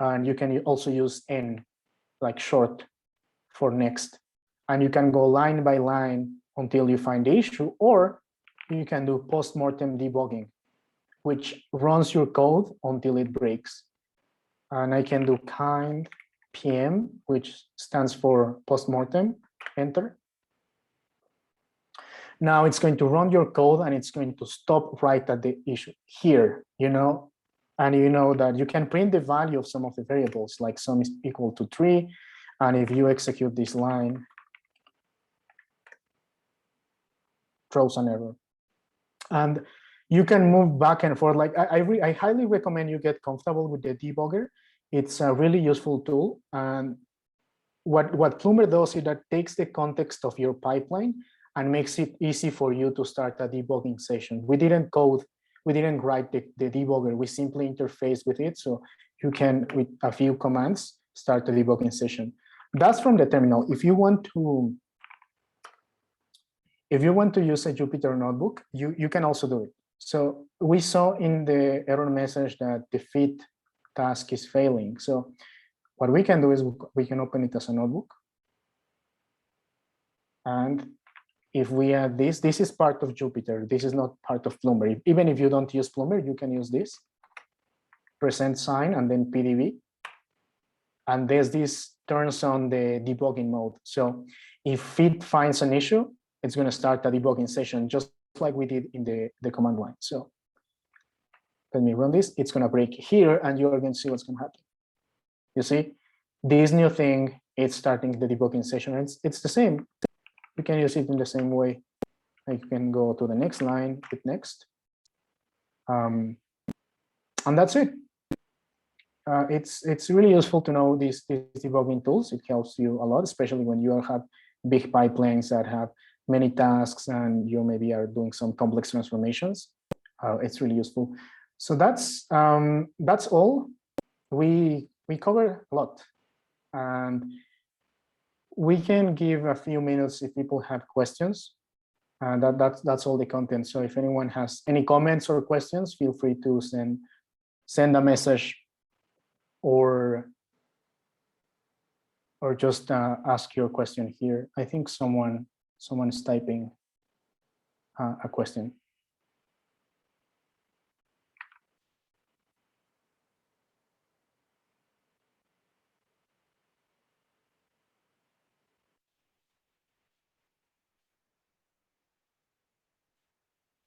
And you can also use N, like short for next. And you can go line by line until you find the issue, or you can do post-mortem debugging, which runs your code until it breaks. And I can do kind PM, which stands for post-mortem, enter. Now it's going to run your code and it's going to stop right at the issue here, and you know that you can print the value of some of the variables, like sum is equal to 3. And if you execute this line, throws an error. And you can move back and forth. Like I highly recommend you get comfortable with the debugger. It's a really useful tool. And what Ploomer does is that takes the context of your pipeline and makes it easy for you to start a debugging session. We didn't write the debugger, we simply interface with it. So you can, with a few commands, start a debugging session. That's from the terminal. If you want to use a Jupyter notebook, you can also do it. So we saw in the error message that the fit task is failing. So what we can do is we can open it as a notebook. And if we add this is part of Jupyter. This is not part of Ploomer. Even if you don't use Ploomer, you can use this, % sign, and then PDB. And this turns on the debugging mode. So if fit finds an issue, it's going to start a debugging session, just like we did in the command line. So let me run this. It's going to break here, and you're going to see what's going to happen. You see, this new thing, it's starting the debugging session. It's the same. You can use it in the same way. Like you can go to the next line, hit next. And that's it. It's really useful to know these debugging tools. It helps you a lot, especially when you have big pipelines that have many tasks and you maybe are doing some complex transformations. It's really useful. So that's all. We cover a lot, and we can give a few minutes if people have questions. That's all the content. So if anyone has any comments or questions, feel free to send a message or just ask your question here. I think someone is typing a question.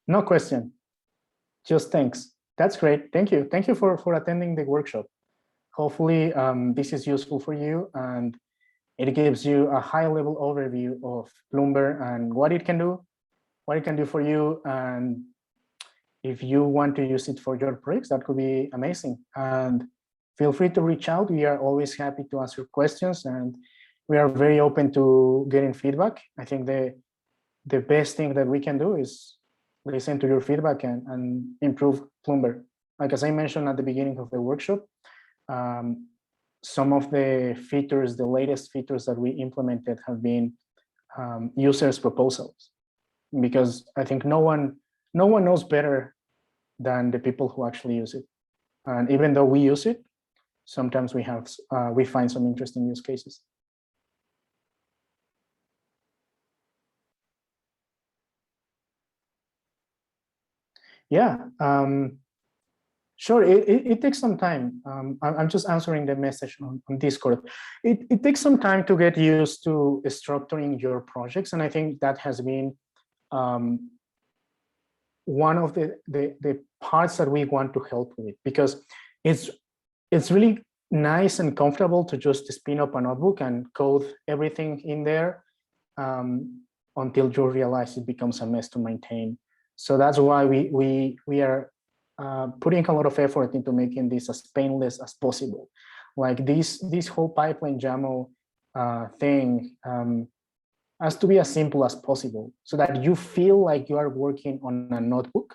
No question, just thanks. That's great. Thank you. Thank you for attending the workshop. Hopefully this is useful for you and it gives you a high-level overview of Ploomber and what it can do for you. And if you want to use it for your projects, that could be amazing. And feel free to reach out. We are always happy to answer questions and we are very open to getting feedback. I think the best thing that we can do is listen to your feedback and improve Ploomber. Like as I mentioned at the beginning of the workshop, some of the features, the latest features that we implemented have been users' proposals, because I think no one knows better than the people who actually use it. And even though we use it, sometimes we find some interesting use cases. Yeah, sure. It takes some time. I'm just answering the message on Discord. It takes some time to get used to structuring your projects, and I think that has been one of the parts that we want to help with, because it's really nice and comfortable to just spin up a notebook and code everything in there until you realize it becomes a mess to maintain. So that's why we are putting a lot of effort into making this as painless as possible. Like this whole pipeline YAML thing has to be as simple as possible so that you feel like you are working on a notebook.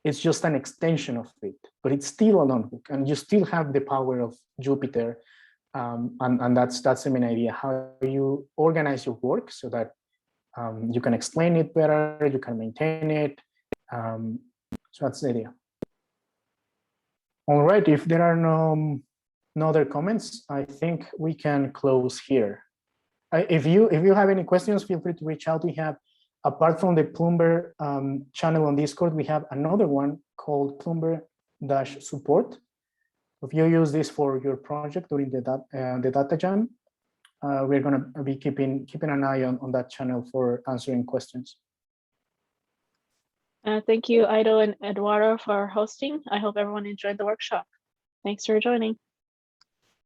It's just an extension of it, but it's still a notebook and you still have the power of Jupyter. And that's the main idea, how you organize your work so that you can explain it better, you can maintain it. So that's the idea. All right, if there are no other comments, I think we can close here. If you have any questions, feel free to reach out. We have, apart from the Ploomber channel on Discord, we have another one called Ploomber-support. If you use this for your project during the Datajam, we're going to be keeping an eye on that channel for answering questions. Thank you, Ido and Eduardo, for hosting. I hope everyone enjoyed the workshop. Thanks for joining.